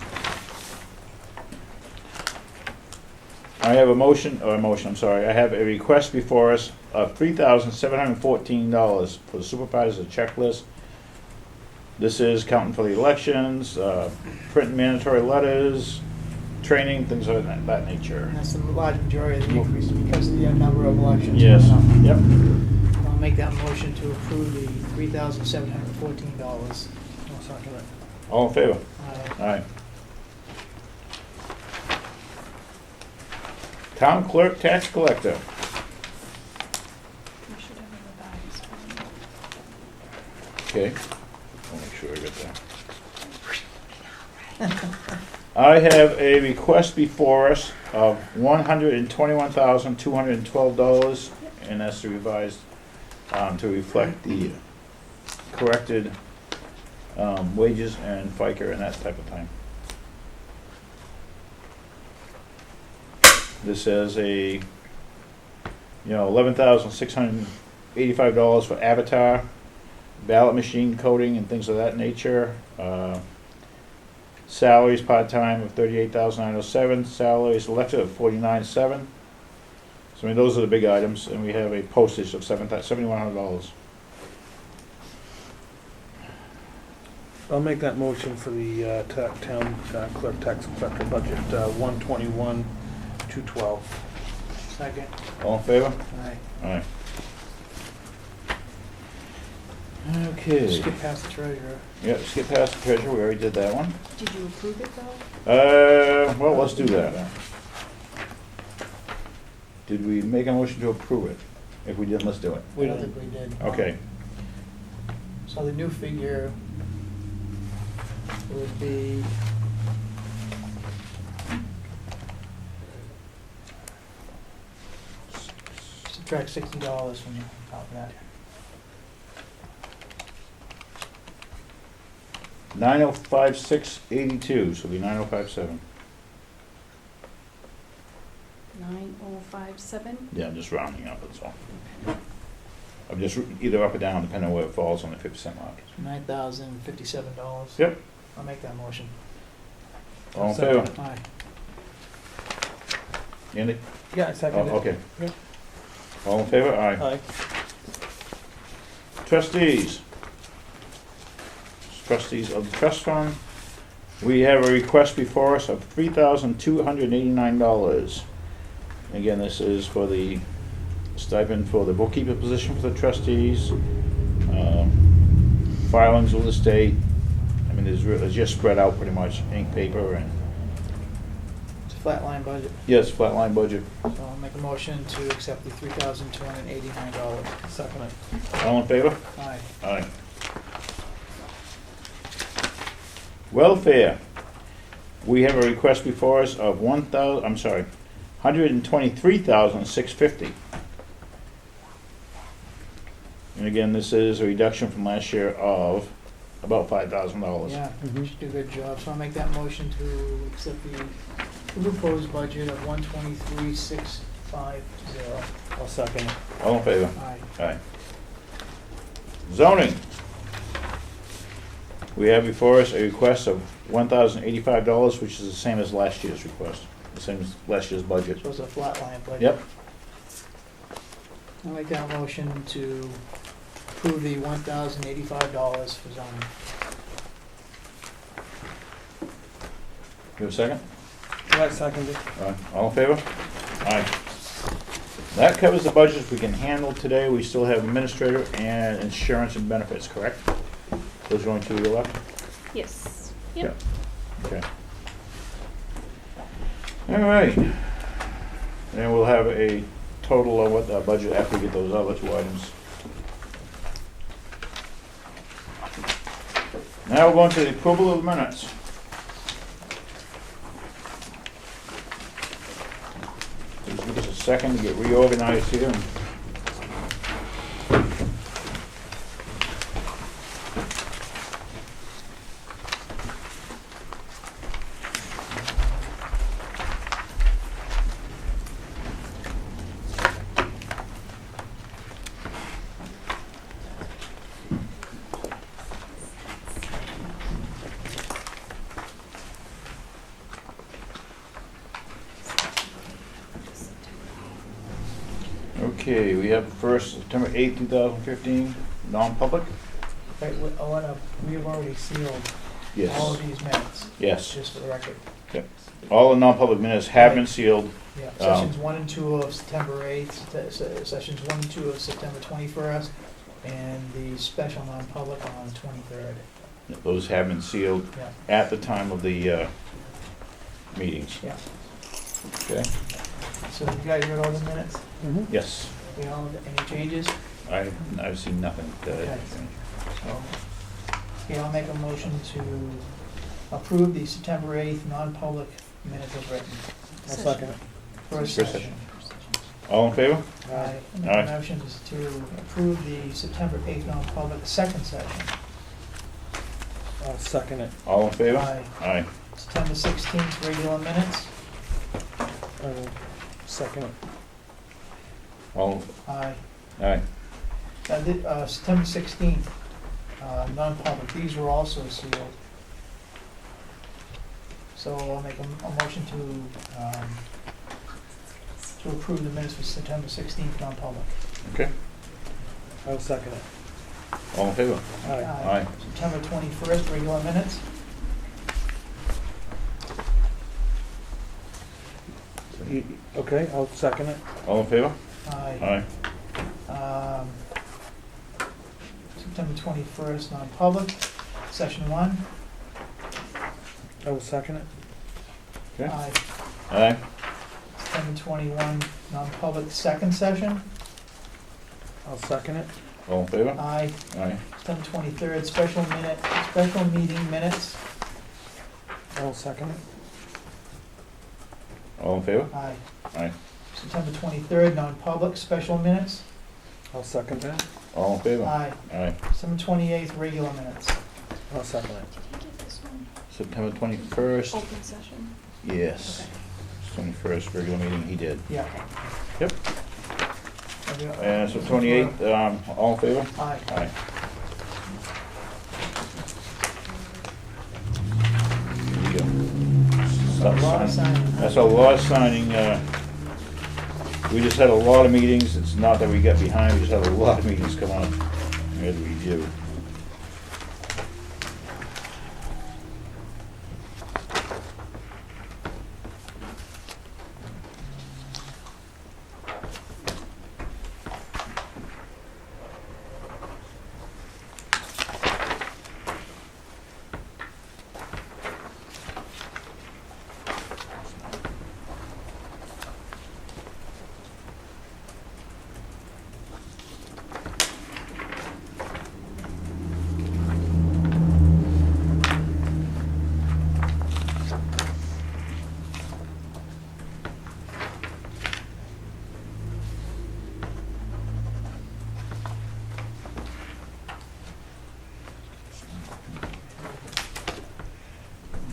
I have I have a request before us of $3,714 for the supervisor checklist. This is counting for the elections, printing mandatory letters, training, things of that nature. And that's the large majority of the increase because of the number of elections. Yes, coming up. yep. I'll make that motion to approve the $3,714. I'll second it. All in favor? Aye. Town clerk, tax collector. We should have a revised one. Okay, I'll make sure I get that. I have a request before us of $121,212, and that's the revised, to reflect the corrected wages and FICA and that type of thing. This is $11,685 for Avatar, ballot machine coding and things of that nature. Salaries part-time of $38,907, salaries elected of $49,700. So I mean, those are the big items, and we have a postage of $7,100. I'll make that motion for the town clerk tax collector budget, 121,212. Second. All in favor? Aye. Aye. Okay. Skip past the treasurer. Yeah, skip past the treasurer, we already did that one. Did you approve it though? Well, let's do that. Did we make a motion to approve it? If we didn't, let's do it. I don't think we did. Okay. So the new figure would be subtract $60 from the top of that. 905,682, so it'll be 905,7. 9057? Yeah, I'm just rounding up, that's all. I'm just either up or down, depending on where it falls on the 50% mark. $9,057. Yep. I'll make that motion. All in favor? Aye. Andy? Yeah, I second it. Oh, okay. Yep. All in favor? Aye. Aye. Trustees. Trustees of the trust fund. We have a request before us of $3,289. Again, this is for the stipend for the bookkeeper position for the trustees. Filings with the state. I mean, it's just spread out pretty much, ink, paper, and, It's a flat line budget. yes, flatline budget. So I'll make a motion to accept the $3,289. Second it. All in favor? Aye. Aye. Welfare. We have a request before us of $123,650. And again, this is a reduction from last year of about $5,000. Yeah, Mhm. you should do a good job. So I'll make that motion to accept the proposed budget of $123,650. I'll second it. All in favor? Aye. Aye. Zoning. We have before us a request of $1,085, which is the same as last year's request, the same as last year's budget. So it's a flat line budget. Yep. I'll make that motion to approve the $1,085 for zoning. You have a second? Yeah, I second it. All in favor? Aye. That covers the budgets we can handle today. We still have administrator and insurance and benefits, correct? Those are going to your left? Yes. Yeah. Yep. Okay. All right. And we'll have a total of what the budget after we get those other two items. Now we're going to the approval of the minutes. Just give us a second to get reorganized here. Okay, we have first September 8th, 2015, non-public? Right, we've already sealed all Yes. of these minutes, Yes. just for the record. All the non-public minutes have been sealed. Yeah, Um, sessions 1 and 2 of September 8th, sessions 1 and 2 of September 21st, and the special non-public on the 23rd. Those have been sealed Yeah, at the time of the meetings. yeah. Okay? So you guys read all the minutes? Yes. We all, any changes? I've seen nothing. Okay. So, okay, I'll make a motion to approve the September 8th non-public minutes as written. I'll second it. First First session. All in favor? Aye. And Aye. the motion is to approve the September 8th non-public second session. I'll second it. All in favor? Aye. Aye. September 16th regular minutes. I will second it. All, Aye. aye. September 16th, non-public, these were also sealed. So I'll make a motion to approve the minutes for September 16th, non-public. Okay. I'll second it. All in favor? Aye. Aye. September 21st, regular minutes. Okay, I'll second it. All in favor? Aye. Aye. September 21st, non-public, session 1. I will second it. Okay. Aye. Aye. September 21, non-public, second session. I'll second it. All in favor? Aye. Aye. September 23rd, special meeting minutes. I'll second it. All in favor? Aye. Aye. September 23rd, non-public, special minutes. I'll second that. All in favor? Aye. Aye. September 28th, regular minutes. I'll second it. Did you get this one? September 21st? Open session? Yes. 21st regular meeting, he did. Yeah. Yep. And so 28th, all in favor? Aye. Aye. There you go. Stop A lot of signing. signing. That's a lot of signing. We just had a lot of meetings. It's not that we got behind, we just had a lot of meetings come on. We had to review.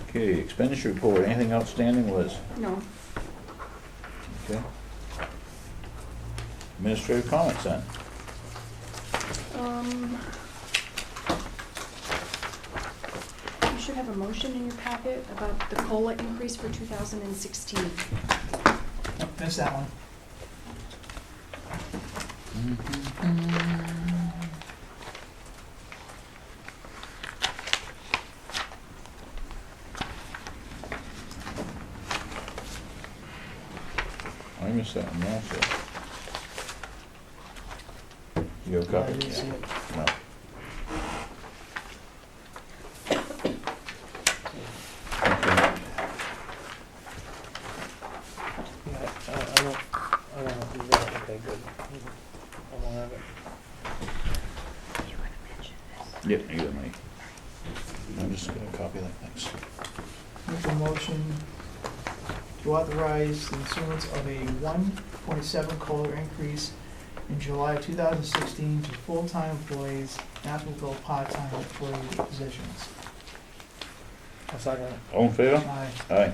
Okay, expenditure report, anything outstanding, Liz? No. Okay. Administrative comments then? You should have a motion in your packet about the COLA increase for 2016. Missed that one. I missed that one also. You have a I copy? didn't see it. No. Okay. Yeah, I don't have to do that. Okay, good. I won't have it. Yep, you got money. I'm just gonna copy that, thanks. Make a motion to authorize the issuance of a 1.7 COLA increase in July 2016 to full-time employees as will fill part-time employee positions. I'll second it. All in favor? Aye. Aye.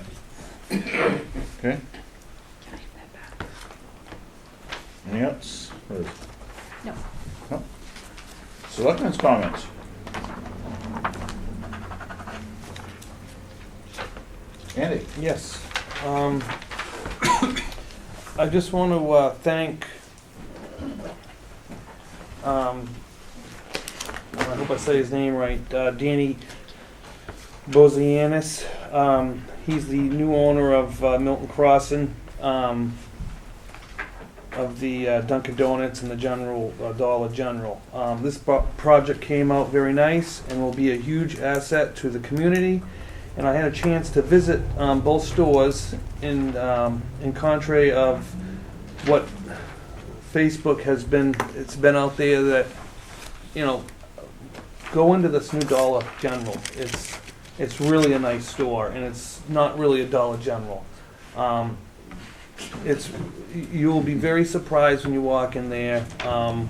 Okay, anything else? Liz? No. No? Selectmen's comments? Andy? Yes. I just want to thank I hope I say his name right, Danny Bozianis. He's the new owner of Milton Crossing, of the Dunkin' Donuts and the General Dollar General. This project came out very nice and will be a huge asset to the community. And I had a chance to visit both stores in contrary of what Facebook has been. It's been out there that, you know, go into this new Dollar General. It's really a nice store, and it's not really a Dollar General. You will be very surprised when you walk in there. You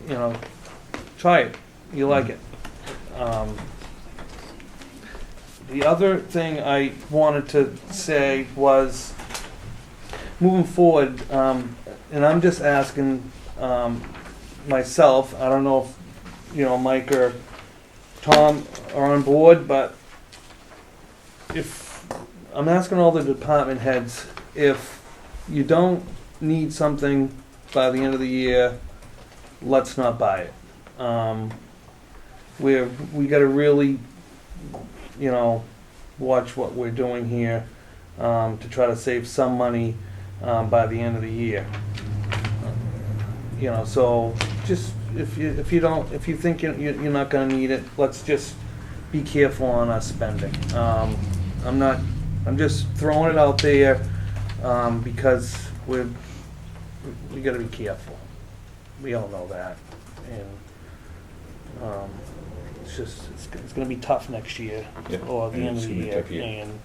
know, try it. You like it. The other thing I wanted to say was, moving forward, and I'm just asking myself, I don't know if, you know, Mike or Tom are on board, but if, I'm asking all the department heads, if you don't need something by the end of the year, let's not buy it. We gotta really, you know, watch what we're doing here to try to save some money by the end of the year. You know, so just if you think you're not going to need it, let's just be careful on our spending. I'm just throwing it out there because we got to be careful. We all know that, and it's going to be tough next year, Yep. or the And end it's of the gonna be a year, tough year. and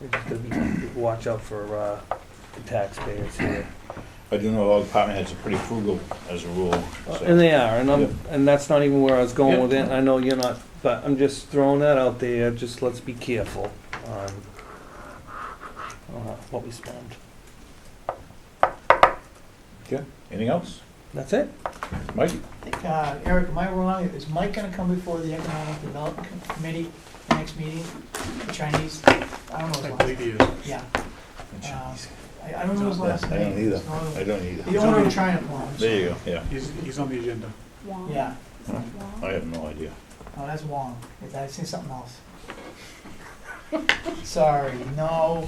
it's going to be watch out for the taxpayers here. I do know all department heads are pretty frugal as a rule. So. And they are, and Yep. and that's not even where I was going Yep. with it. I know you're not, but I'm just throwing that out there. Just let's be careful on what we spend. Okay. Anything else? That's it. Mike? I think, Eric, am I wrong? Is Mike gonna come before the Economic Development Committee next meeting? The Chinese, I don't know his I last believe he name. is. Yeah. I don't know his last I name. don't either. It's not- I don't either. The owner of China Farms. There you go. Yeah. He's on the agenda. Wong. Yeah. I have no idea. Oh, that's Wong. I see something else. Sorry, no.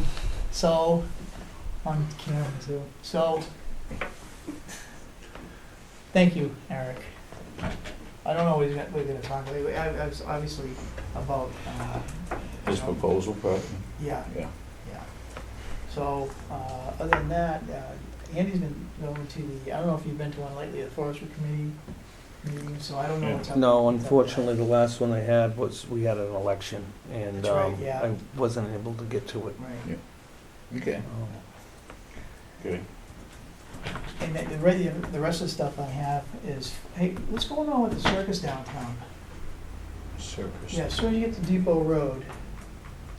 So, on camera too. So, thank you, Eric. I don't know what we're gonna talk about. I was obviously about, His proposal, probably. yeah, Yeah. yeah. So, other than that, Andy's been going to I don't know if you've been to one lately, the forestry committee meeting, so I don't know what's up. No, what's up with unfortunately, the last one they had was we had an election, and That's right, yeah. I wasn't able to get to it. that. Right. Okay. Good. And the rest of the stuff I have is, hey, what's going on with the circus downtown? Circus. Yeah, as soon as you get to Depot Road,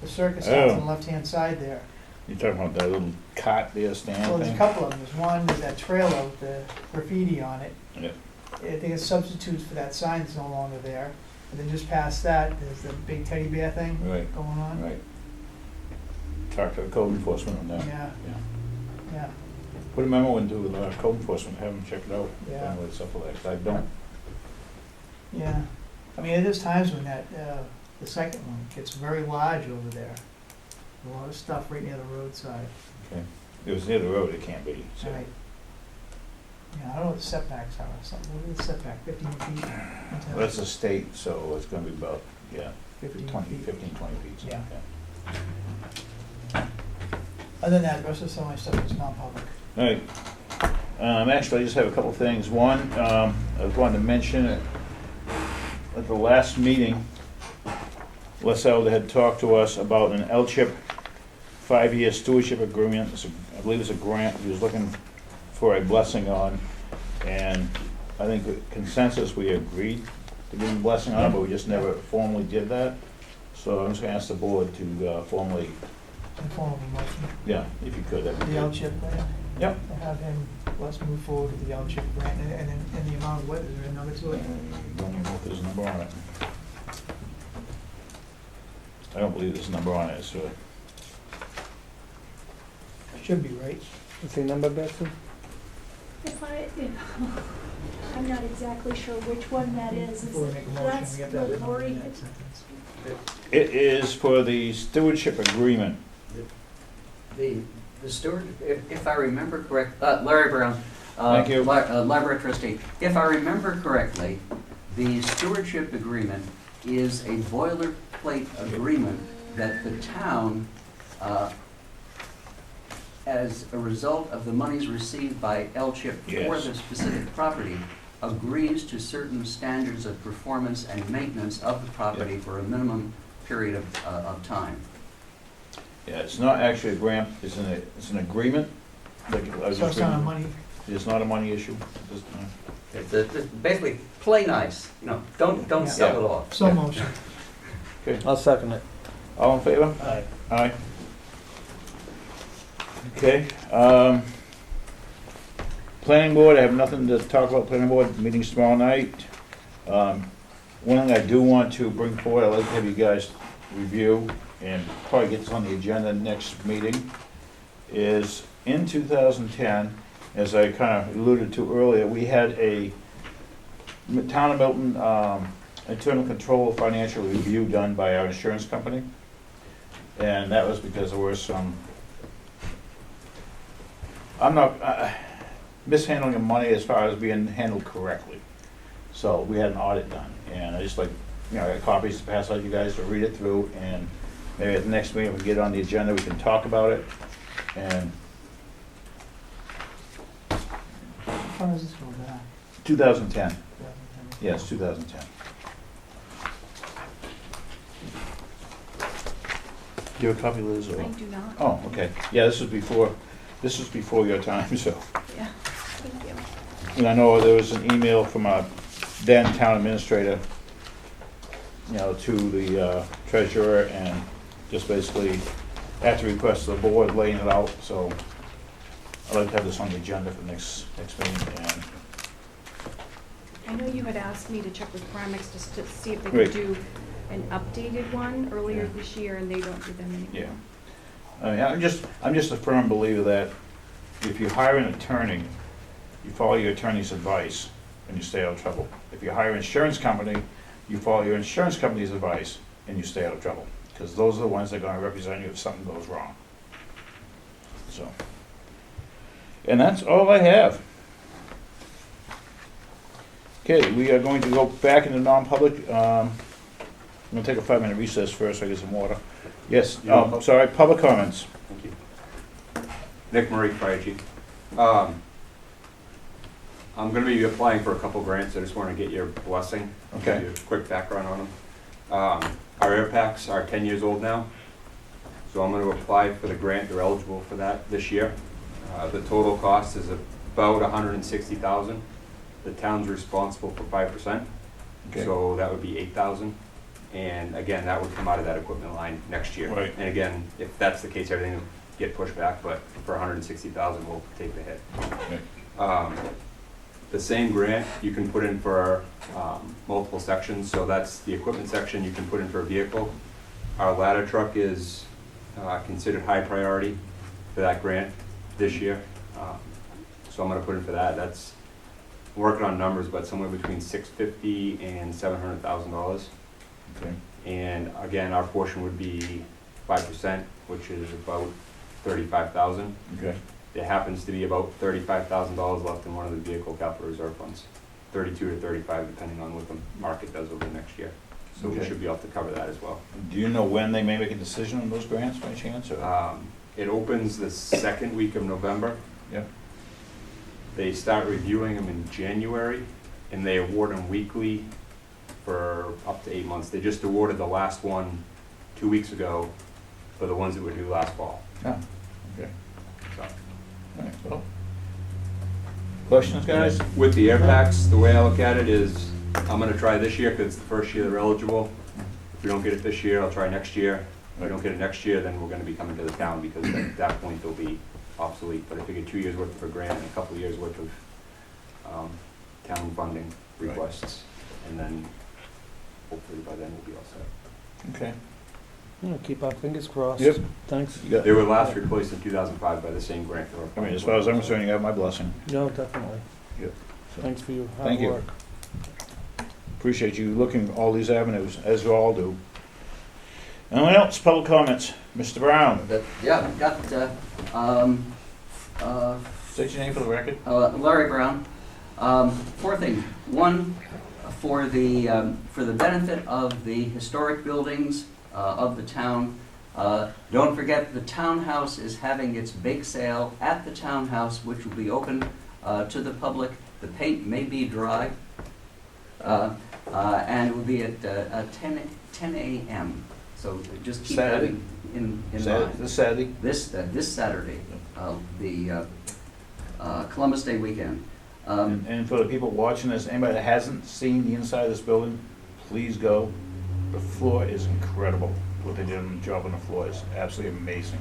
the circus starts on Oh. the left-hand side there. You talking about that little cot there stand Well, there's a thing? couple of them. There's one with that trailer with the graffiti on it. Yep. I think it substitutes for that sign that's no longer there. And then just past that, there's the big teddy bear thing Right. going on. Right. Talk to the code enforcement on that. Yeah, yeah. Put a memo into the code enforcement, have them check it out. Yeah. With stuff like that, 'cause I don't. Yeah, I mean, there's times when that, the second one gets very large over there. A lot of stuff right near the roadside. Okay. It was near the road, it can't be, so. Right. Yeah, I don't know what the setbacks are, something, what is the setback, 15 feet? Well, that's a state, so it's gonna be about, 15 20 feet. 20 feet. so, Yeah. Other than that, the rest of some of my stuff is non-public. All right. Actually, I just have a couple of things. One, I was going to mention at the last meeting, Les Elder had talked to us about an LCHIP 5-year stewardship agreement. I believe it's a grant he was looking for a blessing on. And I think the consensus, we agreed to give him a blessing on it, but we just never formally did that. So I'm just gonna ask the board to formally, In form of a motion. yeah, if you could, that'd The be good. L-chip grant. Yep. To have him, let's move forward with the L-chip grant, and the amount of what, is there a number to it? Don't even know if there's a number on it. I don't believe there's a number on it, so. Should be, right? What's the number, Betsy? I'm not exactly sure which one that is. Before we make a motion, That's we have to have what it on Lori in had- that sentence. It is for the stewardship agreement. The steward, if I remember correct, Larry Brown. Thank you. Library trustee. If I remember correctly, the stewardship agreement is a boilerplate agreement that the town, as a result of the monies received by LCHIP for Yes. the specific property, agrees to certain standards of performance and maintenance of the property for a minimum period of time. Yeah, it's not actually a grant, it's an agreement. Like, I was So just it's not a reading- money, It's not a money issue at this time. It's basically, play nice, don't Yeah. sell it off. so motion. I'll second it. All in favor? Aye. Aye. Okay, planning board, I have nothing to talk about, planning board, meeting's tomorrow night. One thing I do want to bring forward, I'd like to have you guys review and probably get this on the agenda next meeting, is in 2010, as I kind of alluded to earlier, we had a Town of Milton internal control financial review done by our insurance company. And that was because there were some, I'm not, mishandling of money as far as being handled correctly. So we had an audit done, and I just like, I got copies to pass out to you guys to read it through, and maybe at the next meeting, we get it on the agenda, we can talk about it. And How far does this go back? 2010, 2010? yes, 2010. Do you have a copy, Liz? Or? I do not. Oh, okay. Yeah, this was before your time, so. Yeah, thank you. And I know there was an email from a then town administrator, to the treasurer, and just basically at the request of the board laying it out, so I'd like to have this on the agenda for next meeting, and I know you had asked me to check with Primex just to see if they Great. could do an updated one earlier Yeah. this year, and they don't do them anymore. yeah. I mean, I'm just a firm believer that if you hire an attorney, you follow your attorney's advice, and you stay out of trouble. If you hire an insurance company, you follow your insurance company's advice, and you stay out of trouble. Because those are the ones that are gonna represent you if something goes wrong. So, and that's all I have. Okay, we are going to go back into non-public. I'm gonna take a 5-minute recess first, so I get some water. Yes, sorry, public comments. Thank you. Nick Murray, Fire Chief. I'm gonna be applying for a couple grants, I just wanna get your blessing. I'll Okay. give you a quick background on them. Our air packs are 10 years old now, so I'm gonna apply for the grant, they're eligible for that this year. The total cost is about $160,000. The town's responsible for 5%, Okay. so that would be 8,000. And again, that would come out of that equipment line next year. Right. And again, if that's the case, everything will get pushed back, but for 160,000, we'll take the hit. The same grant you can put in for multiple sections, so that's the equipment section you can put in for a vehicle. Our ladder truck is considered high priority for that grant this year. So I'm gonna put in for that. That's, I'm working on numbers, but somewhere between $650,000 and $700,000. Okay. And again, our portion would be 5%, which is about $35,000. Okay. There happens to be about $35,000 left in one of the vehicle capital reserve funds, 32 to 35, depending on what the market does over the next year. So we Okay. should be able to cover that as well. Do you know when they may make a decision on those grants by chance, or? It opens the second week of November. Yeah. They start reviewing them in January, and they award them weekly for up to 8 months. They just awarded the last one 2 weeks ago for the ones that were due last fall. Yeah, okay. So. All right, well. Questions, guys? With the air packs, the way I look at it is, I'm gonna try this year, because it's the first year they're eligible. If we don't get it this year, I'll try next year. If we don't get it next year, then we're gonna be coming to the town, because at that point, they'll be obsolete. But if we get 2 years worth of a grant and a couple of years worth of town funding requests, and then hopefully by then we'll be all set. Okay. Yeah, keep our fingers crossed. Yep. Thanks. You got They were last replaced in 2005 by the same grant. they were I mean, as applying far as for. I'm concerned, you got my blessing. No, definitely. Yep. So, Thanks for your hard Thank you. work. appreciate you looking at all these avenues, as you all do. Anyone else? Public comments? Mr. Brown? Yeah, got, State your name for the record. Larry Brown. Four things. One, for the benefit of the historic buildings of the town, don't forget the townhouse is having its bake sale at the townhouse, which will be open to the public. The paint may be dry, and it will be at 10 a.m. So just keep that Saturday? in mind. This Saturday? This Saturday, the Columbus Day weekend. And for the people watching this, anybody that hasn't seen the inside of this building, please go. The floor is incredible. What they did on the job on the floor is absolutely amazing.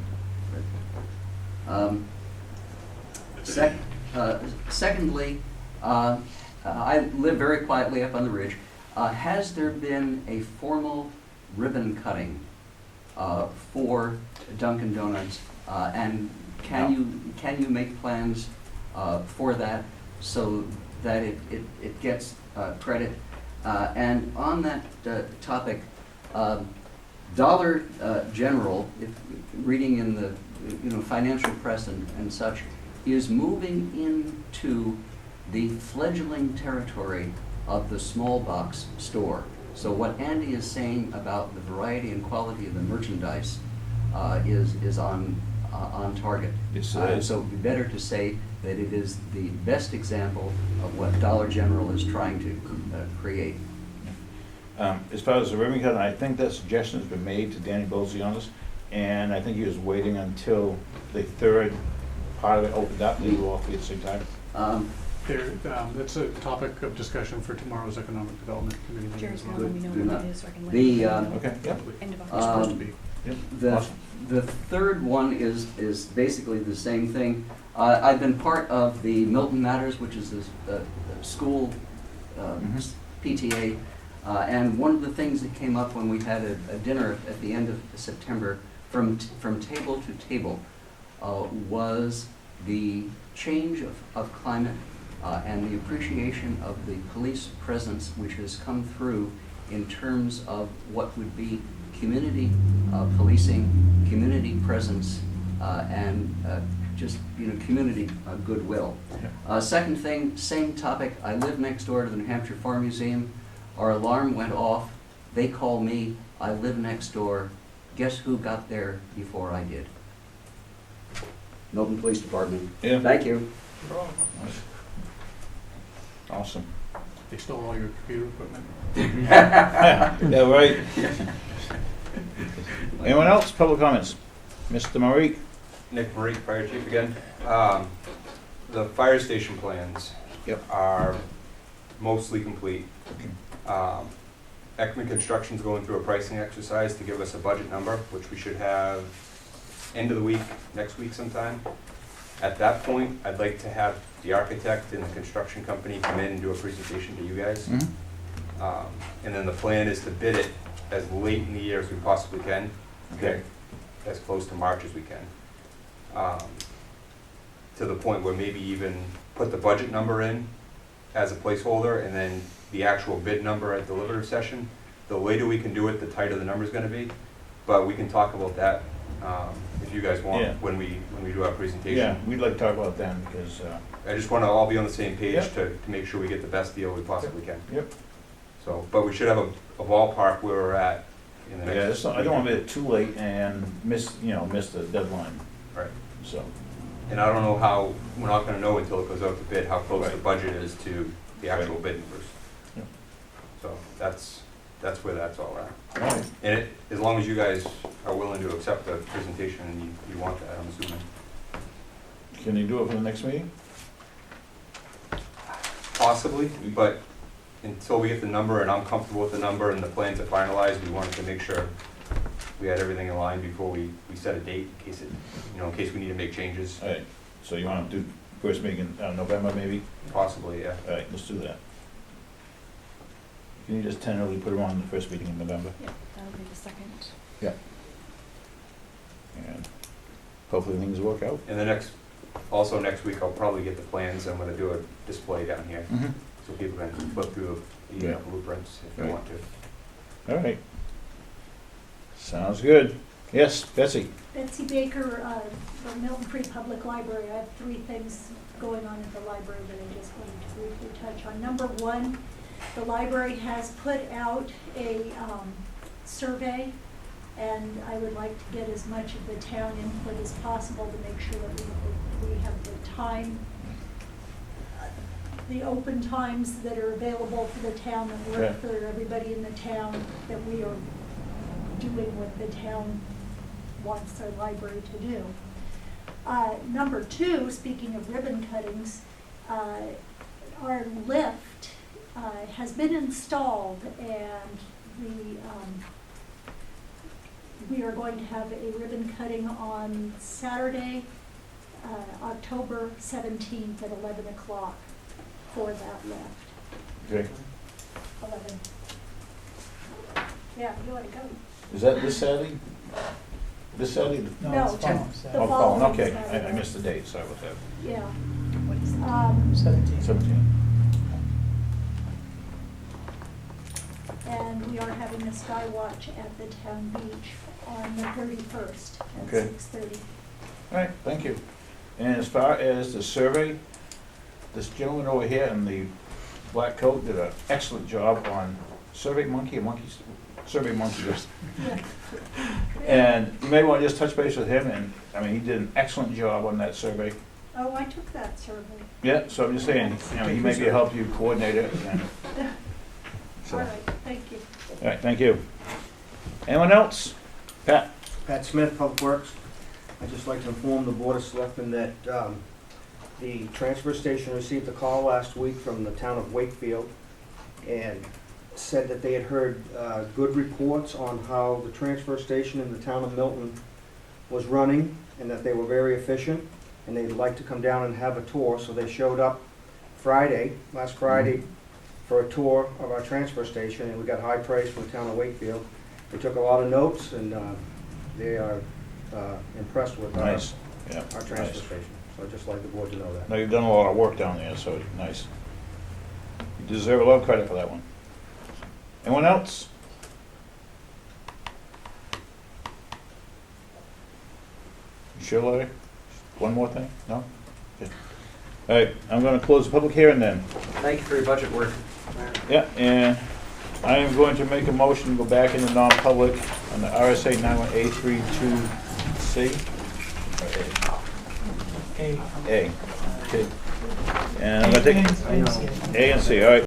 Secondly, I live very quietly up on the ridge. Has there been a formal ribbon cutting for Dunkin' Donuts? And can you make plans for that so that it gets credit? And on that topic, Dollar General, reading in the financial press and such, is moving into the fledgling territory of the small box store. So what Andy is saying about the variety and quality of the merchandise is on target. Yes, it is. So it'd be better to say that it is the best example of what Dollar General is trying to create. As far as the ribbon cutting, I think that suggestion has been made to Danny Bolsey on this, and I think he was waiting until the third part of it opened up, and they were all three at the same time. That's a topic of discussion for tomorrow's Economic Development Committee meeting Jerry's as gonna well. let me know Do what not. it is so I can let The, you know. Okay, yep. End of It's October. supposed to be. Yep. The, the third one is basically the same thing. I've been part of the Milton Matters, which is this school Mhm. PTA, and one of the things that came up when we had a dinner at the end of September from table to table was the change of climate and the appreciation of the police presence which has come through in terms of what would be community policing, community presence, and just community goodwill. Second thing, same topic. I live next door to the New Hampshire Farm Museum. Our alarm went off. They call me. I live next door. Guess who got there before I did? Milton Police Department. Yeah. Thank you. Nice. Awesome. They stole all your computer equipment. Yeah, right. Anyone else? Public comments? Mr. Marie? Nick Marie, Fire Chief again. The fire station plans Yep. are mostly complete. Ekman Construction's going through a pricing exercise to give us a budget number, which we should have end of the week, next week sometime. At that point, I'd like to have the architect and the construction company come in and do a presentation to you guys. Mhm. And then the plan is to bid it as late in the year as we possibly can. Okay. As close to March as we can. To the point where maybe even put the budget number in as a placeholder and then the actual bid number at deliberative session. The later we can do it, the tighter the number's gonna be. But we can talk about that, if you guys want, Yeah. when we do our presentation. Yeah, we'd like to talk about them because, I just wanna all be on the same page Yep. to make sure we get the best deal we possibly can. Yep. So, but we should have a ballpark where we're at in the next. yeah, I don't want to be too late and miss the deadline. Right. So, And I don't know how, we're not gonna know until it goes out to bid, how close the Right. budget is to the actual bid numbers. Yep. So that's where that's all at. all right. And as long as you guys are willing to accept the presentation and you want that, I'm assuming. Can you do it for the next meeting? Possibly, but until we get the number and I'm comfortable with the number and the plans are finalized, we wanted to make sure we had everything in line before we set a date in case in case we need to make changes. All right, so you want to do first meeting in November maybe? Possibly, yeah. All right, let's do that. Can you just tentatively put it on the first meeting in November? Yeah, that'll be the second. And hopefully things work out. And also next week, I'll probably get the plans. I'm gonna do a display down here, so people can flip through the Yeah. blueprints if they Right. want to. All right. Sounds good. Yes, Betsy? Betsy Baker, the Milton Free Public Library. I have 3 things going on at the library that I just wanted to briefly touch on. Number 1, the library has put out a survey, and I would like to get as much of the town input as possible to make sure that we have the time, the open times that are available for the town that work Okay. for everybody in the town, that we are doing what the town wants our library to do. Number 2, speaking of ribbon cuttings, our lift has been installed, and we are going to have a ribbon cutting on Saturday, October 17th at 11 o'clock for that lift. Okay. 11. Yeah, you want to go? Is that this Saturday? This Saturday? No, No, it's following the Saturday. Oh, following okay. Saturday. I missed the date, sorry about that. Yeah. 17. 17. And we are having a sky watch at the town beach on the 31st at Okay. 6:30. All right, thank you. And as far as the survey, this gentleman over here in the black coat did an excellent job on Survey Monkey, Survey Monkey. Yeah. And you may want to just touch base with him, and, I mean, he did an excellent job on that survey. Oh, I took that survey. Yeah, so I'm just saying, he may be a help you coordinate it. And so, All right, thank you. all right, thank you. Anyone else? Pat? Pat Smith, Public Works. I'd just like to inform the Board of Selectmen that the transfer station received a call last week from the town of Wakefield and said that they had heard good reports on how the transfer station in the town of Milton was running and that they were very efficient, and they'd like to come down and have a tour. So they showed up last Friday, for a tour of our transfer station, and we got high praise from the town of Wakefield. They took a lot of notes, and they are impressed with our Nice. Yeah, transfer nice. station. So I'd just like the board to know that. No, you've done a lot of work down there, so it's nice. You deserve a lot of credit for that one. Anyone else? You sure, Larry? One more thing? No? Okay. All right, I'm gonna close the public hearing then. Thank you for your budget work. Yeah, and I am going to make a motion to go back into non-public on the RSA 91A32C. A. A. Okay. And I'm gonna take A and C. A and C, all right.